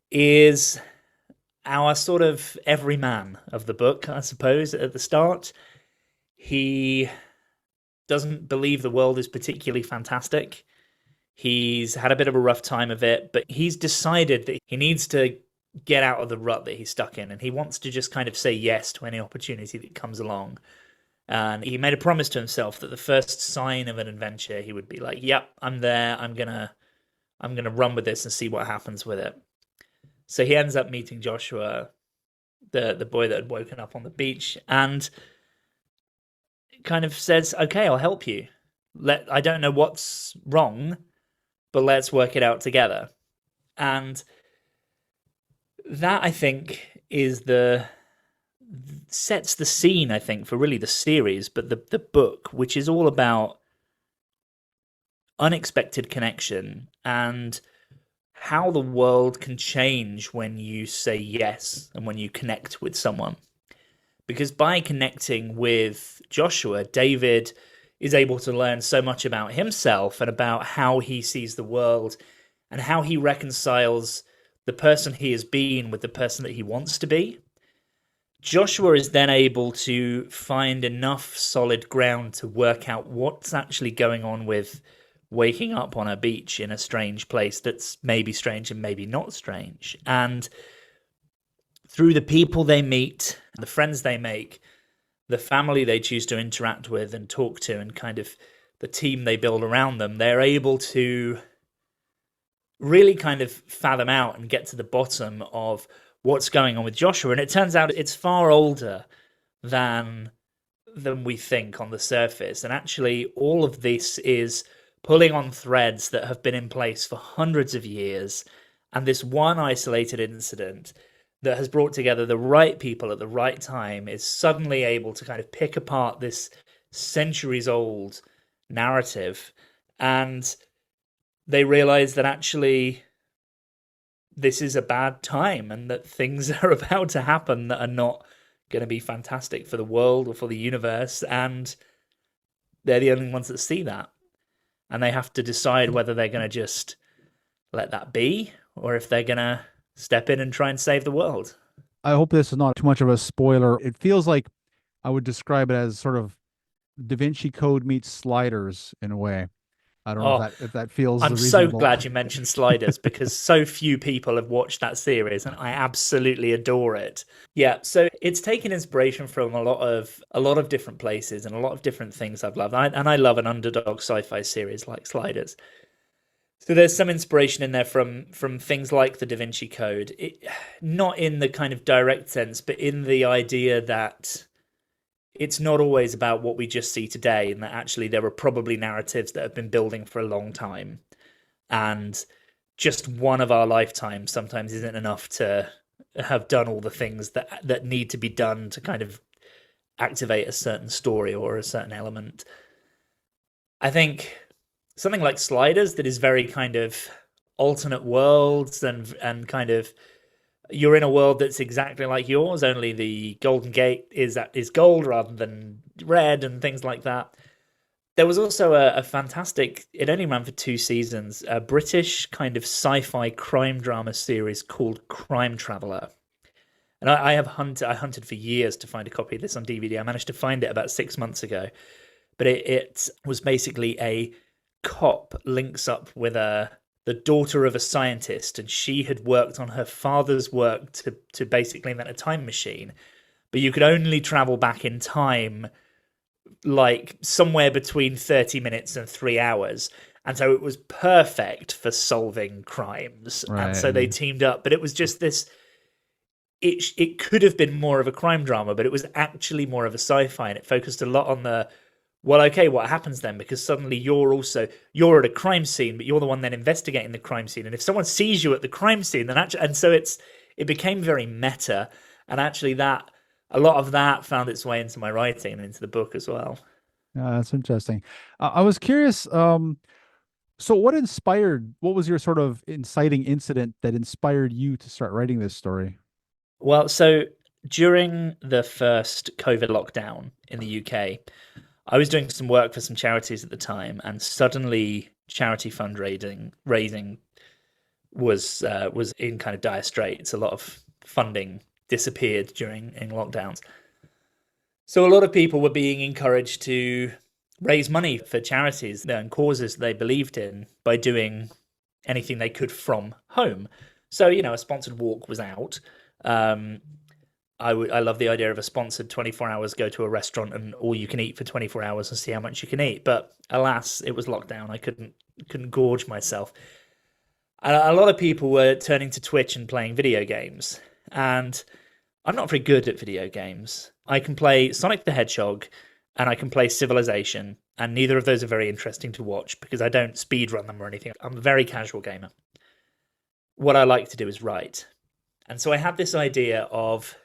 is our sort of everyman of the book, I suppose, at the start. He doesn't believe the world is particularly fantastic. He's had a bit of a rough time of it, but he's decided that he needs to get out of the rut that he's stuck in, and he wants to just kind of say yes to any opportunity that comes along. And he made a promise to himself that the first sign of an adventure, he would be like, "Yep, I'm there. I'm gonna run with this and see what happens with it." So he ends up meeting Joshua, the boy that had woken up on the beach, and kind of says, "Okay, I'll help you. I don't know what's wrong, but let's work it out together." And that, I think, sets the scene, I think, for really the series, but the book, which is all about unexpected connection and how the world can change when you say yes and when you connect with someone. Because by connecting with Joshua, David is able to learn so much about himself and about how he sees the world and how he reconciles the person he has been with the person that he wants to be. Joshua is then able to find enough solid ground to work out what's actually going on with waking up on a beach in a strange place that's maybe strange and maybe not strange. And through the people they meet, the friends they make, the family they choose to interact with and talk to, and kind of the team they build around them, they're able to really kind of fathom out and get to the bottom of what's going on with Joshua. And it turns out it's far older than we think on the surface. And actually, all of this is pulling on threads that have been in place for hundreds of years, and this one isolated incident that has brought together the right people at the right time is suddenly able to kind of pick apart this centuries old narrative, and they realize that actually this is a bad time and that things are about to happen that are not going to be fantastic for the world or for the universe, and they're the only ones that see that, and they have to decide whether they're going to just let that be or if they're going to step in and try and save the world. I hope this is not too much of a spoiler. It feels like I would describe it as sort of Da Vinci Code meets Sliders in a way. I don't know Oh, if that feels I'm so reasonable. glad you mentioned Sliders because so few people have watched that series and I absolutely adore it. Yeah, so it's taken inspiration from a lot of different places and a lot of different things I've loved. And I love an underdog sci-fi series like Sliders. So there's some inspiration in there from things like the Da Vinci Code, not in the kind of direct sense, but in the idea that it's not always about what we just see today, and that actually there are probably narratives that have been building for a long time, and just one of our lifetimes sometimes isn't enough to have done all the things that need to be done to kind of activate a certain story or a certain element. I think something like Sliders that is very kind of alternate worlds and kind of you're in a world that's exactly like yours, only the Golden Gate is gold rather than red and things like that. There was also a fantastic, it only ran for 2 seasons, a British kind of sci-fi crime drama series called Crime Traveller. And I hunted for years to find a copy of this on DVD. I managed to find it about 6 months ago. But it was basically a cop links up with the daughter of a scientist, and she had worked on her father's work to basically invent a time machine. But you could only travel back in time like somewhere between 30 minutes and 3 hours. And so it was perfect for solving crimes. Right. And so they teamed up. But it was just this, it could have been more of a crime drama, but it was actually more of a sci-fi, and it focused a lot on the, well, okay, what happens then? Because suddenly you're at a crime scene, but you're the one then investigating the crime scene. And if someone sees you at the crime scene, then actually, and so it became very meta. And actually that, a lot of that found its way into my writing and into the book as well. Yeah, that's interesting. I was curious. So what was your sort of inciting incident that inspired you to start writing this story? Well, so during the first COVID lockdown in the UK, I was doing some work for some charities at the time, and suddenly charity raising was in kind of dire straits. A lot of funding disappeared during lockdowns, so a lot of people were being encouraged to raise money for charities and causes they believed in by doing anything they could from home. So a sponsored walk was out. I love the idea of a sponsored 24 hours go to a restaurant and all you can eat for 24 hours and see how much you can eat. But alas, it was lockdown. I couldn't gorge myself. And a lot of people were turning to Twitch and playing video games. And I'm not very good at video games. I can play Sonic the Hedgehog and I can play Civilization, and neither of those are very interesting to watch because I don't speedrun them or anything. I'm a very casual gamer. What I like to do is write. And so I had this idea of,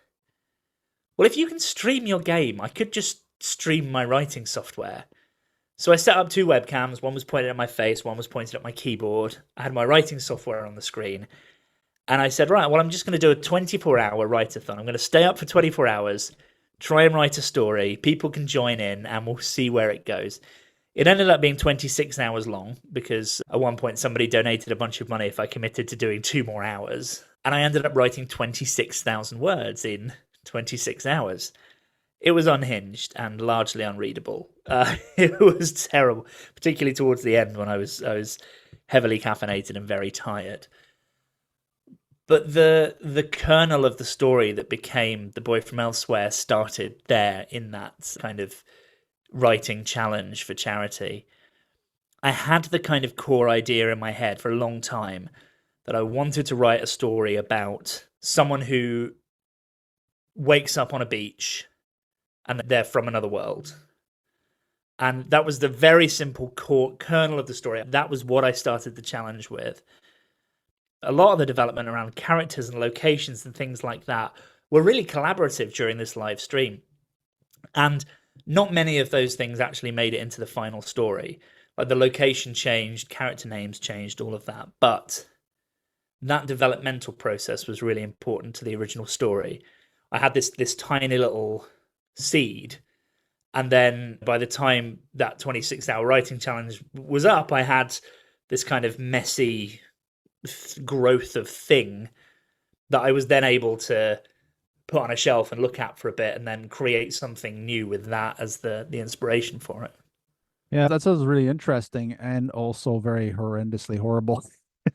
well, if you can stream your game, I could just stream my writing software. So I set up 2 webcams. One was pointed at my face, one was pointed at my keyboard. I had my writing software on the screen. And I said, right, well, I'm just going to do a 24-hour write-a-thon. I'm going to stay up for 24 hours, try and write a story. People can join in and we'll see where it goes. It ended up being 26 hours long because at one point somebody donated a bunch of money if I committed to doing 2 more hours. And I ended up writing 26,000 words in 26 hours. It was unhinged and largely unreadable. It was terrible, particularly towards the end when I was heavily caffeinated and very tired. But the kernel of the story that became The Boy from Elsewhere started there in that kind of writing challenge for charity. I had the kind of core idea in my head for a long time that I wanted to write a story about someone who wakes up on a beach and they're from another world. And that was the very simple core kernel of the story. That was what I started the challenge with. A lot of the development around characters and locations and things like that were really collaborative during this live stream. And not many of those things actually made it into the final story. Like the location changed, character names changed, all of that. But that developmental process was really important to the original story. I had this tiny little seed, and then by the time that 26-hour writing challenge was up, I had this kind of messy growth of thing that I was then able to put on a shelf and look at for a bit, and then create something new with that as the inspiration for it. Yeah, that sounds really interesting and also very horrendously horrible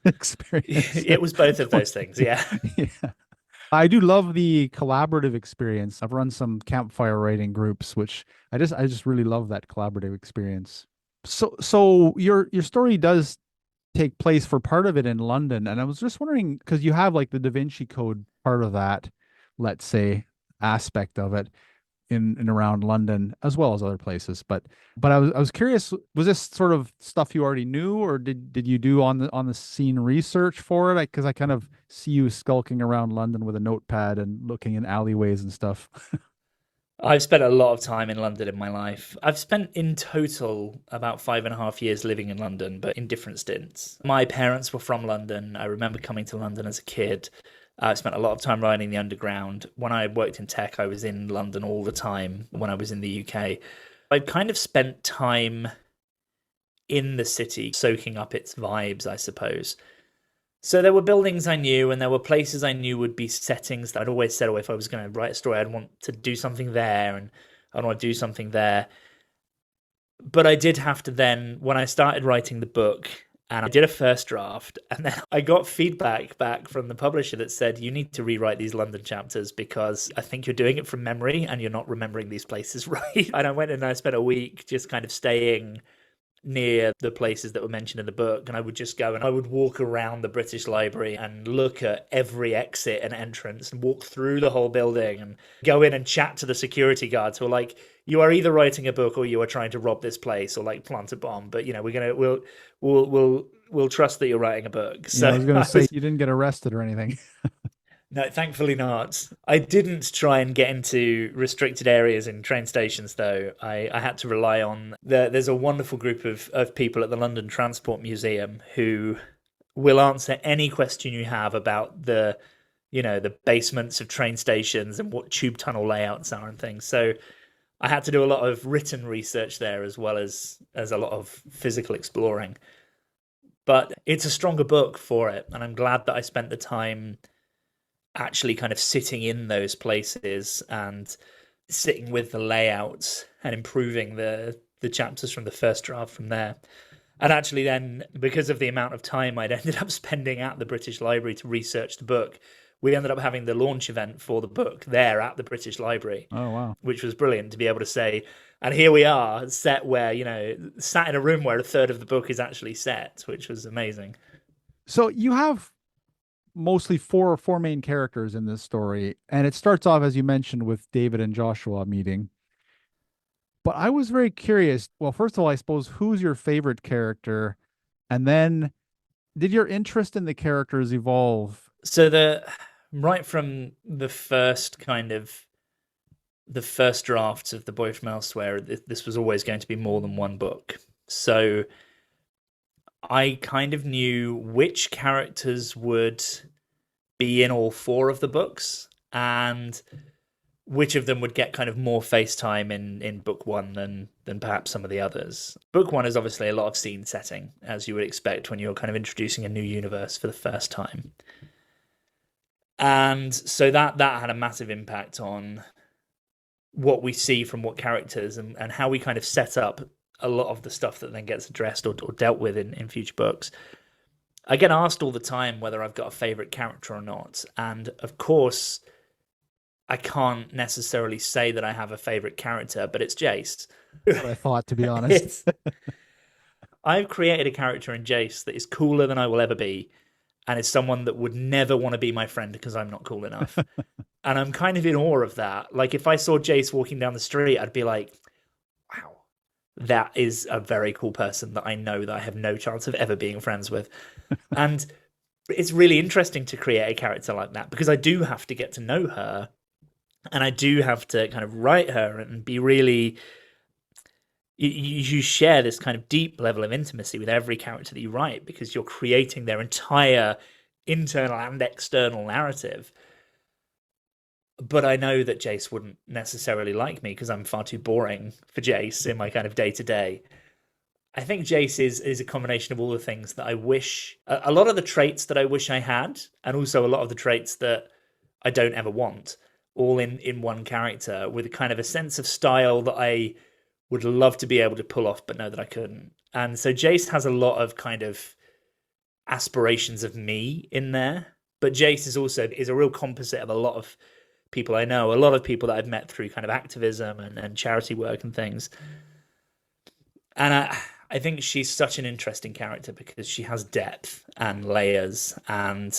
experience. It was both of those things, yeah. Yeah. I do love the collaborative experience. I've run some campfire writing groups, which I just really love that collaborative experience. So your story does take place for part of it in London, and I was just wondering because you have like the Da Vinci Code part of that, let's say, aspect of it in around London as well as other places. But I was curious, was this sort of stuff you already knew, or did you do on the scene research for it? Because I kind of see you skulking around London with a notepad and looking in alleyways and stuff. I've spent a lot of time in London in my life. I've spent in total about 5.5 years living in London, but in different stints. My parents were from London. I remember coming to London as a kid. I spent a lot of time riding the underground. When I worked in tech, I was in London all the time when I was in the UK. I'd kind of spent time in the city, soaking up its vibes, I suppose. So there were buildings I knew, and there were places I knew would be settings that I'd always said, oh, if I was going to write a story, I'd want to do something there, and I'd want to do something there. But I did have to then, when I started writing the book, and I did a first draft, and then I got feedback back from the publisher that said, you need to rewrite these London chapters because I think you're doing it from memory and you're not remembering these places right. And I went and I spent a week just kind of staying near the places that were mentioned in the book, and I would just go and I would walk around the British Library and look at every exit and entrance and walk through the whole building and go in and chat to the security guards who are like, you are either writing a book or you are trying to rob this place or like plant a bomb, but we'll trust that you're writing a book. So Yeah, I was going to say you didn't get arrested or anything. no, thankfully not. I didn't try and get into restricted areas in train stations, though. I had to rely on there's a wonderful group of people at the London Transport Museum who will answer any question you have about the basements of train stations and what tube tunnel layouts are and things. So I had to do a lot of written research there as well as a lot of physical exploring. But it's a stronger book for it, and I'm glad that I spent the time actually kind of sitting in those places and sitting with the layouts and improving the chapters from the first draft from there. And actually then, because of the amount of time I'd ended up spending at the British Library to research the book, we ended up having the launch event for the book there at the British Library. Oh, wow. Which was brilliant to be able to say, and here we are, set where, sat in a room where a third of the book is actually set, which was amazing. So you have mostly four main characters in this story, and it starts off, as you mentioned, with David and Joshua meeting. But I was very curious. Well, first of all, I suppose, who's your favorite character? And then did your interest in the characters evolve? So right from the first drafts of The Boy From Elsewhere, this was always going to be more than one book. So I kind of knew which characters would be in all four of the books and which of them would get kind of more face time in book one than perhaps some of the others. Book one is obviously a lot of scene setting, as you would expect when you're kind of introducing a new universe for the first time. And so that had a massive impact on what we see from what characters and how we kind of set up a lot of the stuff that then gets addressed or dealt with in future books. I get asked all the time whether I've got a favorite character or not. And of course, I can't necessarily say that I have a favorite character, but it's Jace. What I thought, to be honest. I've created a character in Jace that is cooler than I will ever be, and is someone that would never want to be my friend because I'm not cool enough. And I'm kind of in awe of that. Like, if I saw Jace walking down the street, I'd be like, wow, that is a very cool person that I know that I have no chance of ever being friends with. And it's really interesting to create a character like that because I do have to get to know her and I do have to kind of write her and be really. You share this kind of deep level of intimacy with every character that you write because you're creating their entire internal and external narrative. But I know that Jace wouldn't necessarily like me because I'm far too boring for Jace in my kind of day to day. I think Jace is a combination of all the things that I wish, a lot of the traits that I wish I had, and also a lot of the traits that I don't ever want, all in one character with a kind of a sense of style that I would love to be able to pull off, but know that I couldn't. And so Jace has a lot of kind of aspirations of me in there, but Jace is a real composite of a lot of people I know, a lot of people that I've met through kind of activism and charity work and things. And I think she's such an interesting character because she has depth and layers, and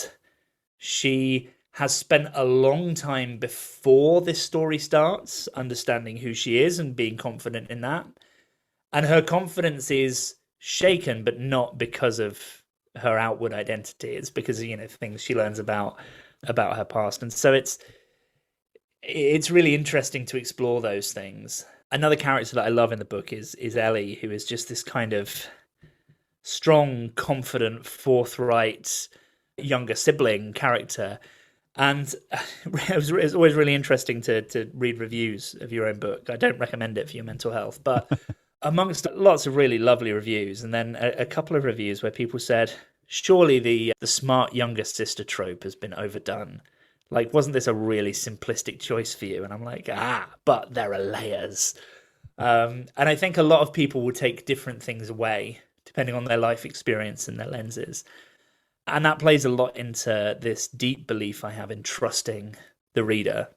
she has spent a long time before this story starts understanding who she is and being confident in that. And her confidence is shaken, but not because of her outward identity. It's because, things she learns about her past. And so it's really interesting to explore those things. Another character that I love in the book is Ellie, who is just this kind of strong, confident, forthright younger sibling character. And it's always really interesting to read reviews of your own book. I don't recommend it for your mental health, but amongst lots of really lovely reviews, and then a couple of reviews where people said, surely the smart younger sister trope has been overdone. Like, wasn't this a really simplistic choice for you? And I'm like, but there are layers. And I think a lot of people will take different things away, depending on their life experience and their lenses. And that plays a lot into this deep belief I have in trusting the reader.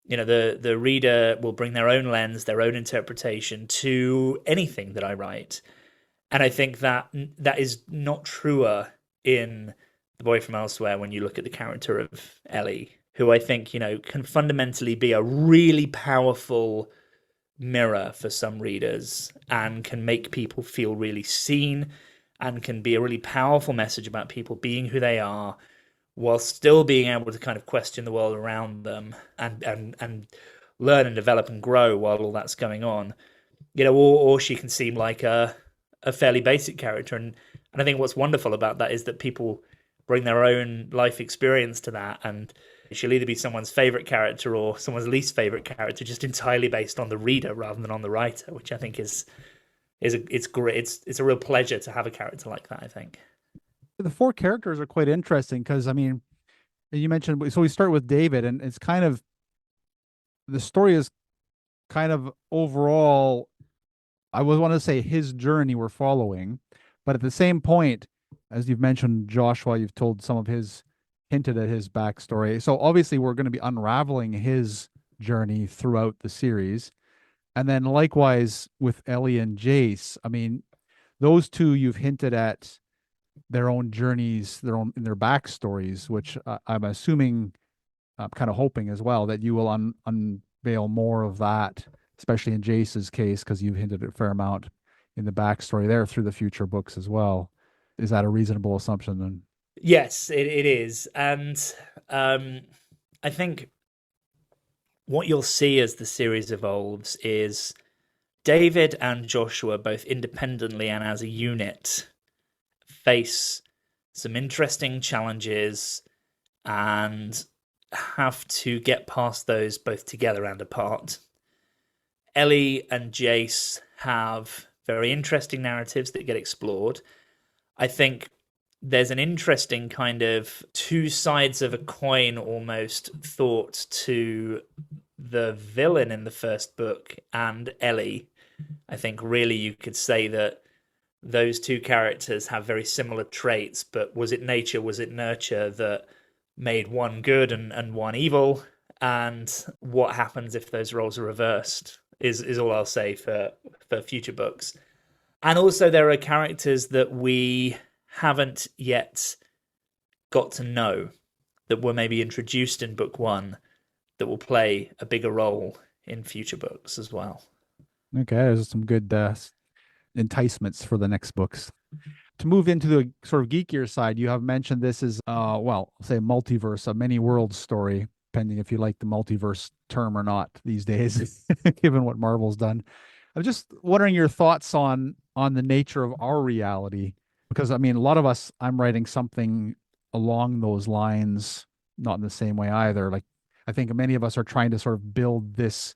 The reader will bring their own lens, their own interpretation to anything that I write. And I think that is not truer in The Boy from Elsewhere when you look at the character of Ellie, who I think, can fundamentally be a really powerful mirror for some readers and can make people feel really seen and can be a really powerful message about people being who they are while still being able to kind of question the world around them and learn and develop and grow while all that's going on. Or she can seem like a fairly basic character. And I think what's wonderful about that is that people bring their own life experience to that, and she'll either be someone's favorite character or someone's least favorite character, just entirely based on the reader rather than on the writer, which I think is great. It's a real pleasure to have a character like that, I think. The four characters are quite interesting because, I mean, you mentioned, so we start with David, and it's kind of, the story is kind of overall, I would want to say his journey we're following, but at the same point, as you've mentioned, Joshua, you've told hinted at his backstory. So obviously we're going to be unraveling his journey throughout the series. And then likewise with Ellie and Jace, I mean, those two you've hinted at their own journeys, their backstories, which I'm assuming, I'm kind of hoping as well that you will unveil more of that, especially in Jace's case, because you've hinted at a fair amount in the backstory there through the future books as well. Is that a reasonable assumption then? Yes, it is. And I think what you'll see as the series evolves is David and Joshua, both independently and as a unit, face some interesting challenges and have to get past those both together and apart. Ellie and Jace have very interesting narratives that get explored. I think there's an interesting kind of two sides of a coin almost thought to the villain in the first book and Ellie. I think really you could say that those two characters have very similar traits, but was it nature, was it nurture that made one good and one evil? And what happens if those roles are reversed is all I'll say for future books. And also there are characters that we haven't yet got to know that were maybe introduced in book one that will play a bigger role in future books as well. Okay, there's some good enticements for the next books. To move into the sort of geekier side, you have mentioned this is, well, say multiverse, a many worlds story, depending if you like the multiverse term or not these days, given what Marvel's done. I'm just wondering your thoughts on the nature of our reality, because I mean, a lot of us, I'm writing something along those lines, not in the same way either. Like, I think many of us are trying to sort of build this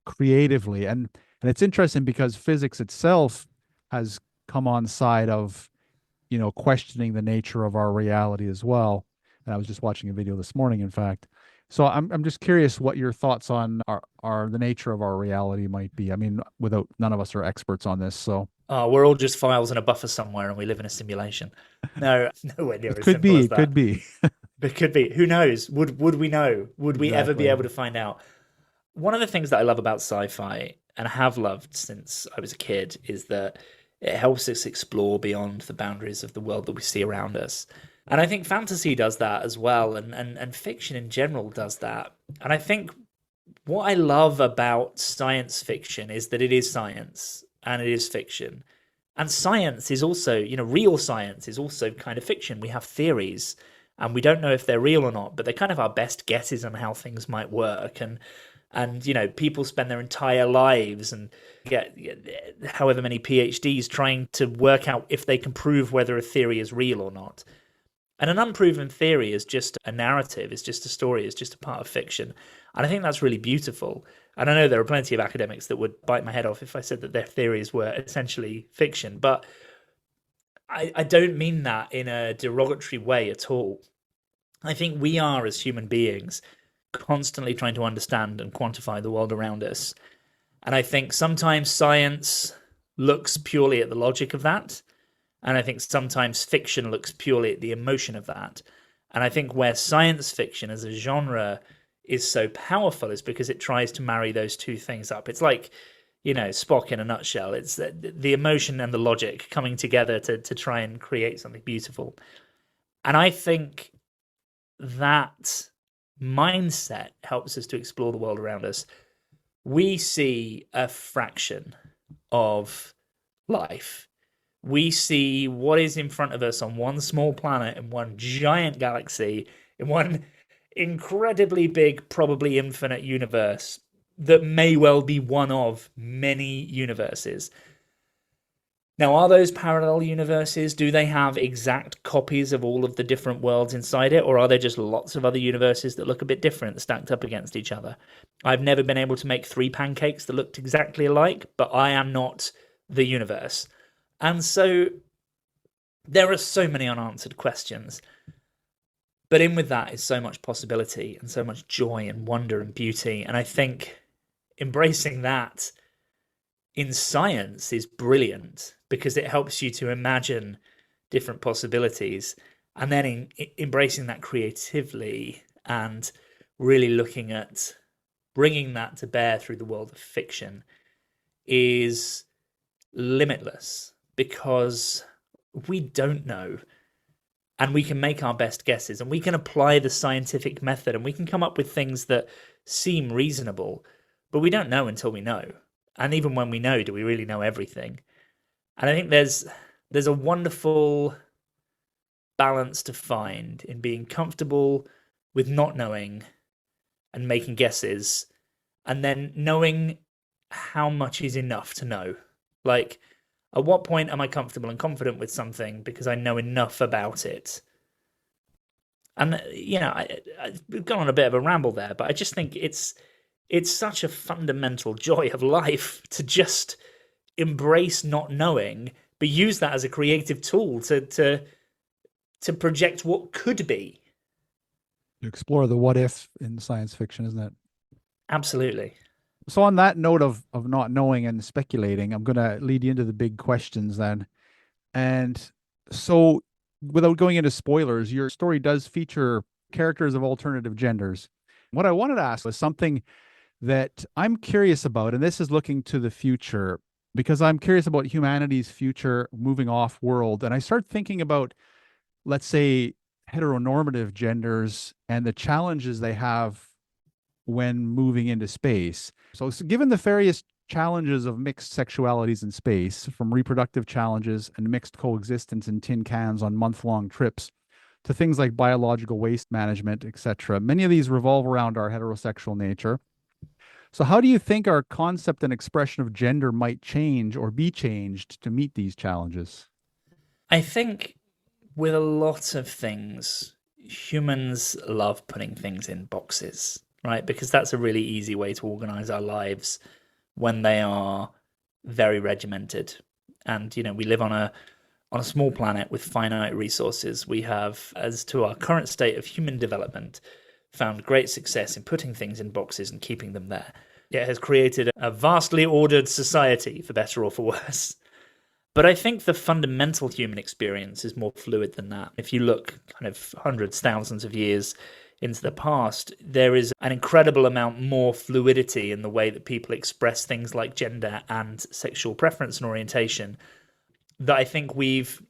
creatively, and it's interesting because physics itself has come on side of questioning the nature of our reality as well. And I was just watching a video this morning, in fact. So I'm just curious what your thoughts on our the nature of our reality might be. I mean, without none of us are experts on this, so We're all just files in a buffer somewhere, and we live in a simulation. No, nowhere near it as could simple be, as it could that. be. But could be. Who knows? Would we know? Would we ever be Exactly. able to find out? One of the things that I love about sci-fi, and I have loved since I was a kid, is that it helps us explore beyond the boundaries of the world that we see around us. And I think fantasy does that as well, and fiction in general does that. And I think what I love about science fiction is that it is science and it is fiction. And science is also, real science is also kind of fiction. We have theories and we don't know if they're real or not, but they're kind of our best guesses on how things might work. And people spend their entire lives and get however many PhDs trying to work out if they can prove whether a theory is real or not. And an unproven theory is just a narrative, it's just a story, it's just a part of fiction. And I think that's really beautiful. And I know there are plenty of academics that would bite my head off if I said that their theories were essentially fiction, but I don't mean that in a derogatory way at all. I think we are, as human beings, constantly trying to understand and quantify the world around us. And I think sometimes science looks purely at the logic of that. And I think sometimes fiction looks purely at the emotion of that. And I think where science fiction as a genre is so powerful is because it tries to marry those two things up. It's like, Spock in a nutshell. It's the emotion and the logic coming together to try and create something beautiful. And I think that mindset helps us to explore the world around us. We see a fraction of life. We see what is in front of us on one small planet in one giant galaxy, in one incredibly big, probably infinite universe that may well be one of many universes. Now, are those parallel universes? Do they have exact copies of all of the different worlds inside it? Or are there just lots of other universes that look a bit different, stacked up against each other? I've never been able to make 3 pancakes that looked exactly alike, but I am not the universe. And so there are so many unanswered questions. But in with that is so much possibility and so much joy and wonder and beauty. And I think embracing that in science is brilliant because it helps you to imagine different possibilities, and then embracing that creatively and really looking at bringing that to bear through the world of fiction is limitless because we don't know, and we can make our best guesses and we can apply the scientific method and we can come up with things that seem reasonable, but we don't know until we know. And even when we know, do we really know everything? And I think there's a wonderful balance to find in being comfortable with not knowing and making guesses, and then knowing how much is enough to know. Like, at what point am I comfortable and confident with something because I know enough about it? And I've gone on a bit of a ramble there, but I just think it's such a fundamental joy of life to just embrace not knowing, but use that as a creative tool to project what could be. To explore the what if in science fiction, isn't it? Absolutely. So on that note of not knowing and speculating, I'm going to lead you into the big questions then. And so without going into spoilers, your story does feature characters of alternative genders. What I wanted to ask was something that I'm curious about, and this is looking to the future because I'm curious about humanity's future moving off world. And I start thinking about, let's say, heteronormative genders and the challenges they have when moving into space. So given the various challenges of mixed sexualities in space, from reproductive challenges and mixed coexistence in tin cans on month-long trips to things like biological waste management, etc. Many of these revolve around our heterosexual nature. So, how do you think our concept and expression of gender might change or be changed to meet these challenges? I think with a lot of things, humans love putting things in boxes, right? Because that's a really easy way to organize our lives when they are very regimented. And, we live on a small planet with finite resources. We have, as to our current state of human development, found great success in putting things in boxes and keeping them there. It has created a vastly ordered society, for better or for worse. But I think the fundamental human experience is more fluid than that. If you look kind of hundreds, thousands of years into the past, there is an incredible amount more fluidity in the way that people express things like gender and sexual preference and orientation that I think we've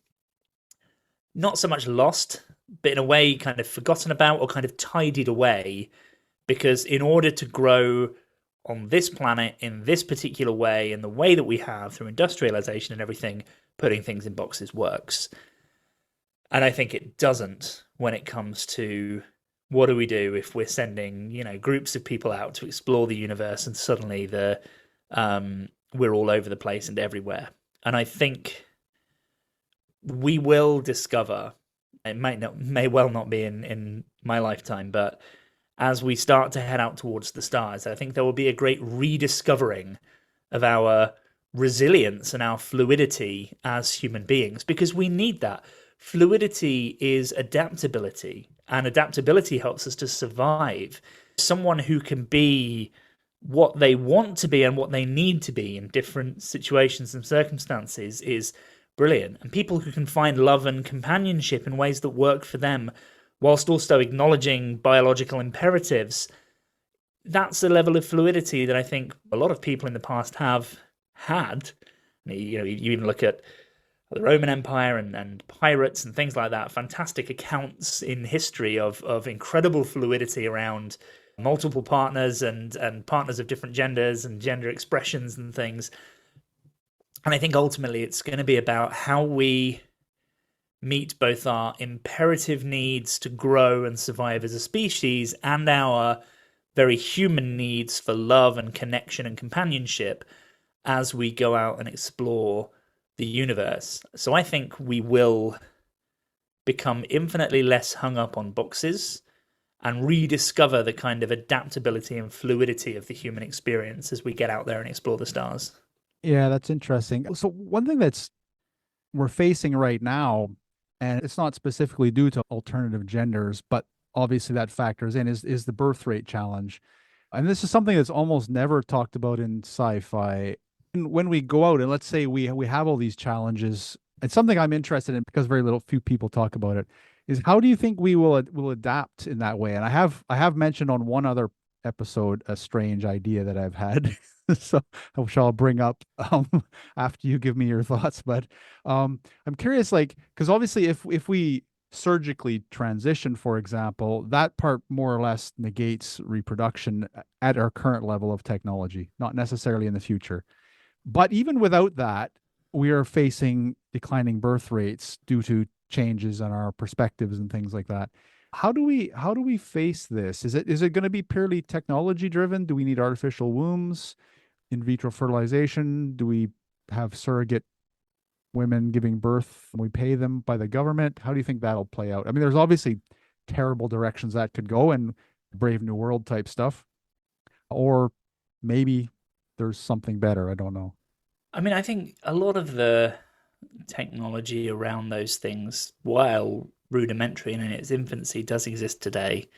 not so much lost, but in a way kind of forgotten about or kind of tidied away. Because in order to grow on this planet in this particular way, in the way that we have through industrialization and everything, putting things in boxes works. And I think it doesn't when it comes to what do we do if we're sending, groups of people out to explore the universe and suddenly we're all over the place and everywhere. And I think we will discover, it may well not be in my lifetime, but as we start to head out towards the stars, I think there will be a great rediscovering of our resilience and our fluidity as human beings, because we need that. Fluidity is adaptability, and adaptability helps us to survive. Someone who can be what they want to be and what they need to be in different situations and circumstances is brilliant. And people who can find love and companionship in ways that work for them, whilst also acknowledging biological imperatives, that's a level of fluidity that I think a lot of people in the past have had. You even look at the Roman Empire and pirates and things like that, fantastic accounts in history of incredible fluidity around multiple partners and partners of different genders and gender expressions and things. And I think ultimately it's going to be about how we meet both our imperative needs to grow and survive as a species and our very human needs for love and connection and companionship as we go out and explore the universe. So I think we will become infinitely less hung up on boxes and rediscover the kind of adaptability and fluidity of the human experience as we get out there and explore the stars. Yeah, that's interesting. So one thing that's we're facing right now, and it's not specifically due to alternative genders, but obviously that factors in, is the birth rate challenge. And this is something that's almost never talked about in sci-fi. And when we go out and let's say we have all these challenges, it's something I'm interested in because few people talk about it, is how do you think we will adapt in that way? And I have mentioned on one other episode a strange idea that I've had. So which I'll bring up after you give me your thoughts. But I'm curious, like, because obviously if we surgically transition, for example, that part more or less negates reproduction at our current level of technology, not necessarily in the future. But even without that, we are facing declining birth rates due to changes in our perspectives and things like that. How do we face this? Is it going to be purely technology driven? Do we need artificial wombs, in vitro fertilization? Do we have surrogate women giving birth? We pay them by the government. How do you think that'll play out? I mean, there's obviously terrible directions that could go and Brave New World type stuff, or maybe there's something better. I don't know. I mean, I think a lot of the technology around those things, while rudimentary and in its infancy, does exist today.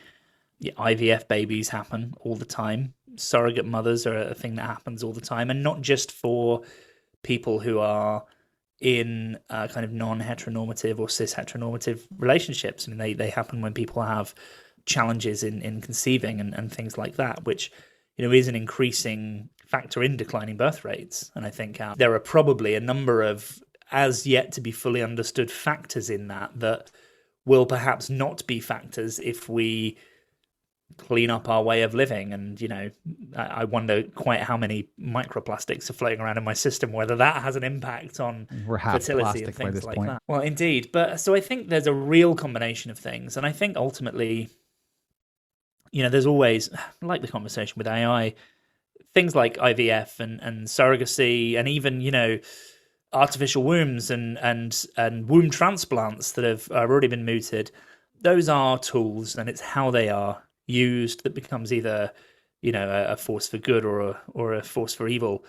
Yeah, IVF babies happen all the time. Surrogate mothers are a thing that happens all the time, and not just for people who are in kind of non-heteronormative or cis-heteronormative relationships. I mean, they happen when people have challenges in conceiving and things like that, which is an increasing factor in declining birth rates. And I think there are probably a number of as yet to be fully understood factors in that will perhaps not be factors if we clean up our way of living. And, I wonder quite how many microplastics are floating around in my system, whether that has an impact on We're half fertility and plastic by things this like point. that. Well, indeed. But so I think there's a real combination of things. And I think ultimately, there's always, like the conversation with AI, things like IVF and surrogacy, and even, artificial wombs and womb transplants that have already been mooted. Those are tools, and it's how they are used that becomes either, a force for good or a force for evil.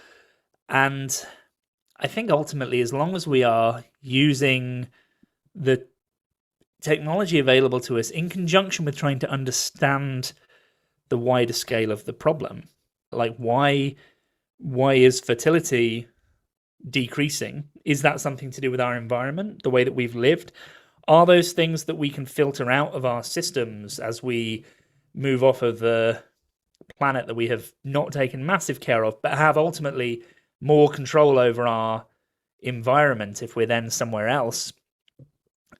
And I think ultimately, as long as we are using the technology available to us in conjunction with trying to understand the wider scale of the problem, like why is fertility decreasing? Is that something to do with our environment, the way that we've lived? Are those things that we can filter out of our systems as we move off of the planet that we have not taken massive care of, but have ultimately more control over our environment if we're then somewhere else?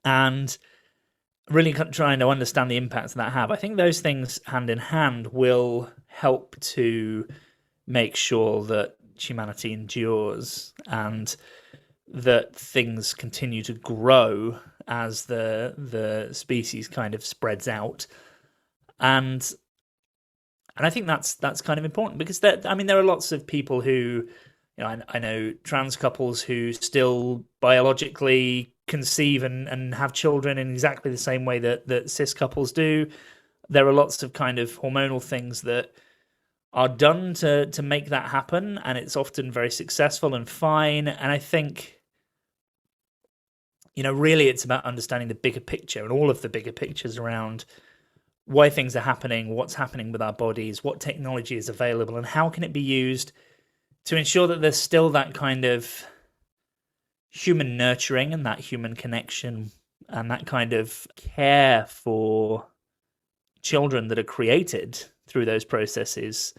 And really trying to understand the impacts that have. I think those things hand in hand will help to make sure that humanity endures and that things continue to grow as the species kind of spreads out. And I think that's kind of important, because there are lots of people who, I know trans couples who still biologically conceive and have children in exactly the same way that cis couples do. There are lots of kind of hormonal things that are done to make that happen, and it's often very successful and fine. And I think, really it's about understanding the bigger picture and all of the bigger pictures around why things are happening, what's happening with our bodies, what technology is available, and how can it be used to ensure that there's still that kind of human nurturing and that human connection and that kind of care for children that are created through those processes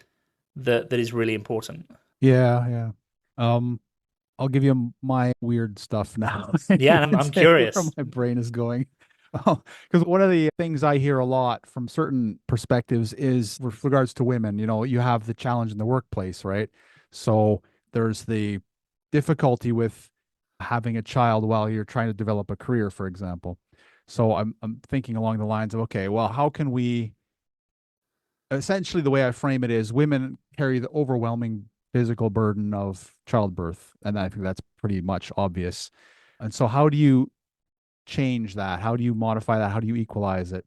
that is really important. Yeah. I'll give you my weird stuff now. You Yeah, and can I'm say where curious. my brain is going. Because one of the things I hear a lot from certain perspectives is with regards to women, you have the challenge in the workplace, right? So there's the difficulty with having a child while you're trying to develop a career, for example. So I'm thinking along the lines of, okay, well, how can we essentially, the way I frame it is women carry the overwhelming physical burden of childbirth. And I think that's pretty much obvious. And so, how do you change that? How do you modify that? How do you equalize it?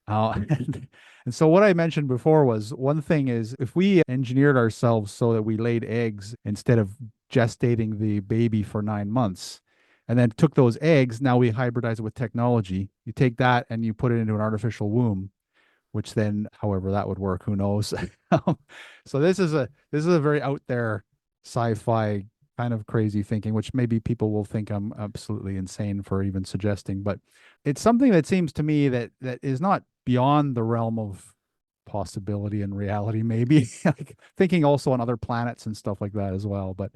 And so, what I mentioned before was one thing is if we engineered ourselves so that we laid eggs instead of gestating the baby for 9 months, and then took those eggs, now we hybridize it with technology. You take that and you put it into an artificial womb, which then, however that would work, who knows? So this is a very out there sci-fi kind of crazy thinking, which maybe people will think I'm absolutely insane for even suggesting, but it's something that seems to me that is not beyond the realm of possibility and reality, maybe. Like thinking also on other planets and stuff like that as well. But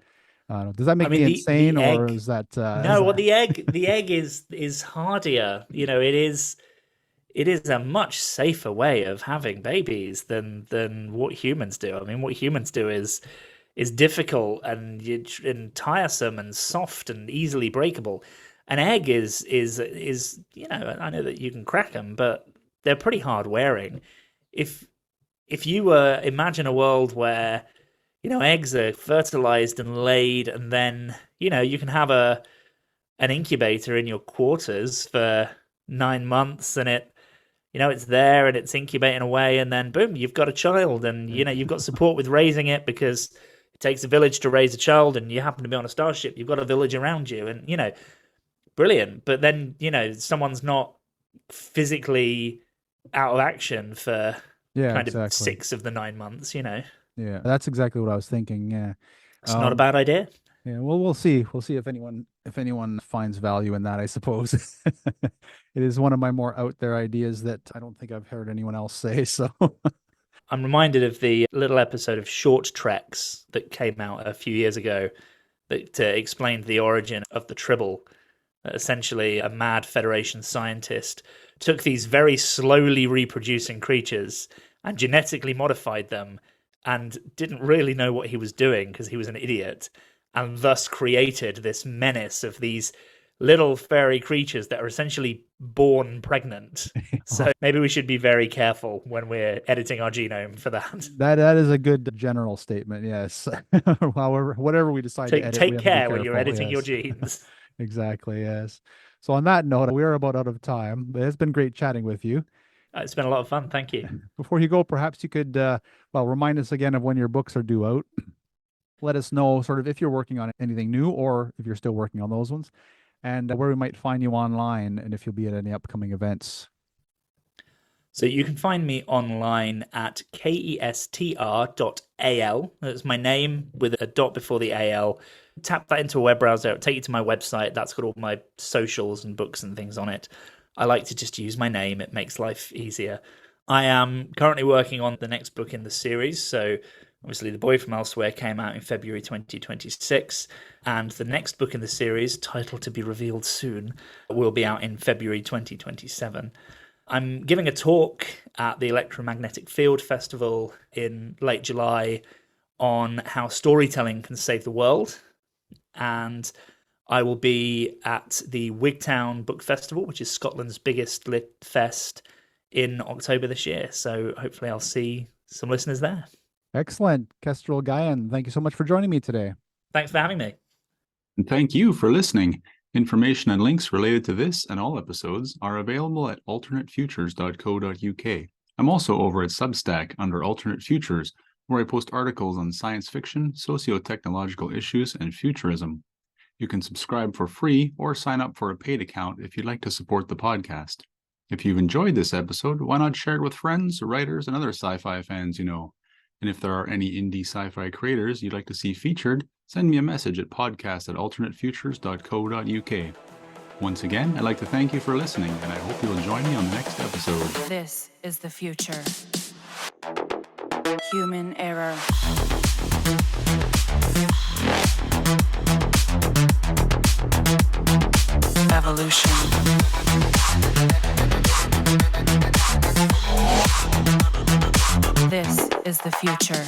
does that I make mean, me the insane, or egg. is that No, well, the egg is hardier. It is a much safer way of having babies than what humans do. I mean, what humans do is difficult and tiresome and soft and easily breakable. An egg is I know that you can crack them, but they're pretty hard wearing. If you imagine a world where eggs are fertilized and laid, and then you can have an incubator in your quarters for 9 months, and it's there and it's incubating away, and then boom, you've got a child, and you've got support with raising it, because it takes a village to raise a child, and you happen to be on a starship, you've got a village around you, and brilliant. But then someone's not physically out of action for yeah, kind of exactly. 6 of the 9 months. Yeah, that's exactly what I was thinking. Yeah. It's not a Um, bad idea. yeah, well, we'll see. We'll see if anyone finds value in that, I suppose. It is one of my more out there ideas that I don't think I've heard anyone else say. So, I'm reminded of the little episode of Short Treks that came out a few years ago that explained the origin of the Tribble. Essentially, a mad Federation scientist took these very slowly reproducing creatures and genetically modified them and didn't really know what he was doing because he was an idiot, and thus created this menace of these little fairy creatures that are essentially born pregnant. So maybe we should be very careful when we're editing our genome for that. That is a good general statement. Yes. However, whatever we decide to edit, we Take have to be care when you're careful. editing your Yes. genes. Exactly. Yes. So on that note, we're about out of time. It's been great chatting with you. It's been a lot of fun. Thank you. Before you go, perhaps you could, remind us again of when your books are due out. Let us know sort of if you're working on anything new or if you're still working on those ones, and where we might find you online, and if you'll be at any upcoming events. So you can find me online at kestr.al. That's my name with a dot before the AL. Tap that into a web browser, it'll take you to my website. That's got all my socials and books and things on it. I like to just use my name. It makes life easier. I am currently working on the next book in the series. So obviously The Boy from Elsewhere came out in February 2026. And the next book in the series, title to be revealed soon, will be out in February 2027. I'm giving a talk at the Electromagnetic Field Festival in late July on how storytelling can save the world. And I will be at the Wigtown Book Festival, which is Scotland's biggest lit fest, in October this year. So hopefully I'll see some listeners there. Excellent. Kestral Gaian, thank you so much for joining me today. Thanks for having me. And thank you for listening. Information and links related to this and all episodes are available at alternatefutures.co.uk. I'm also over at Substack under Alternate Futures, where I post articles on science fiction, socio-technological issues, and futurism. You can subscribe for free or sign up for a paid account if you'd like to support the podcast. If you've enjoyed this episode, why not share it with friends, writers, and other sci-fi fans you know? And if there are any indie sci-fi creators you'd like to see featured, send me a message at podcast@alternatefutures.co.uk. Once again, I'd like to thank you for listening, and I hope you'll join me on the next episode. This is the future. Human error. Evolution. This is the future.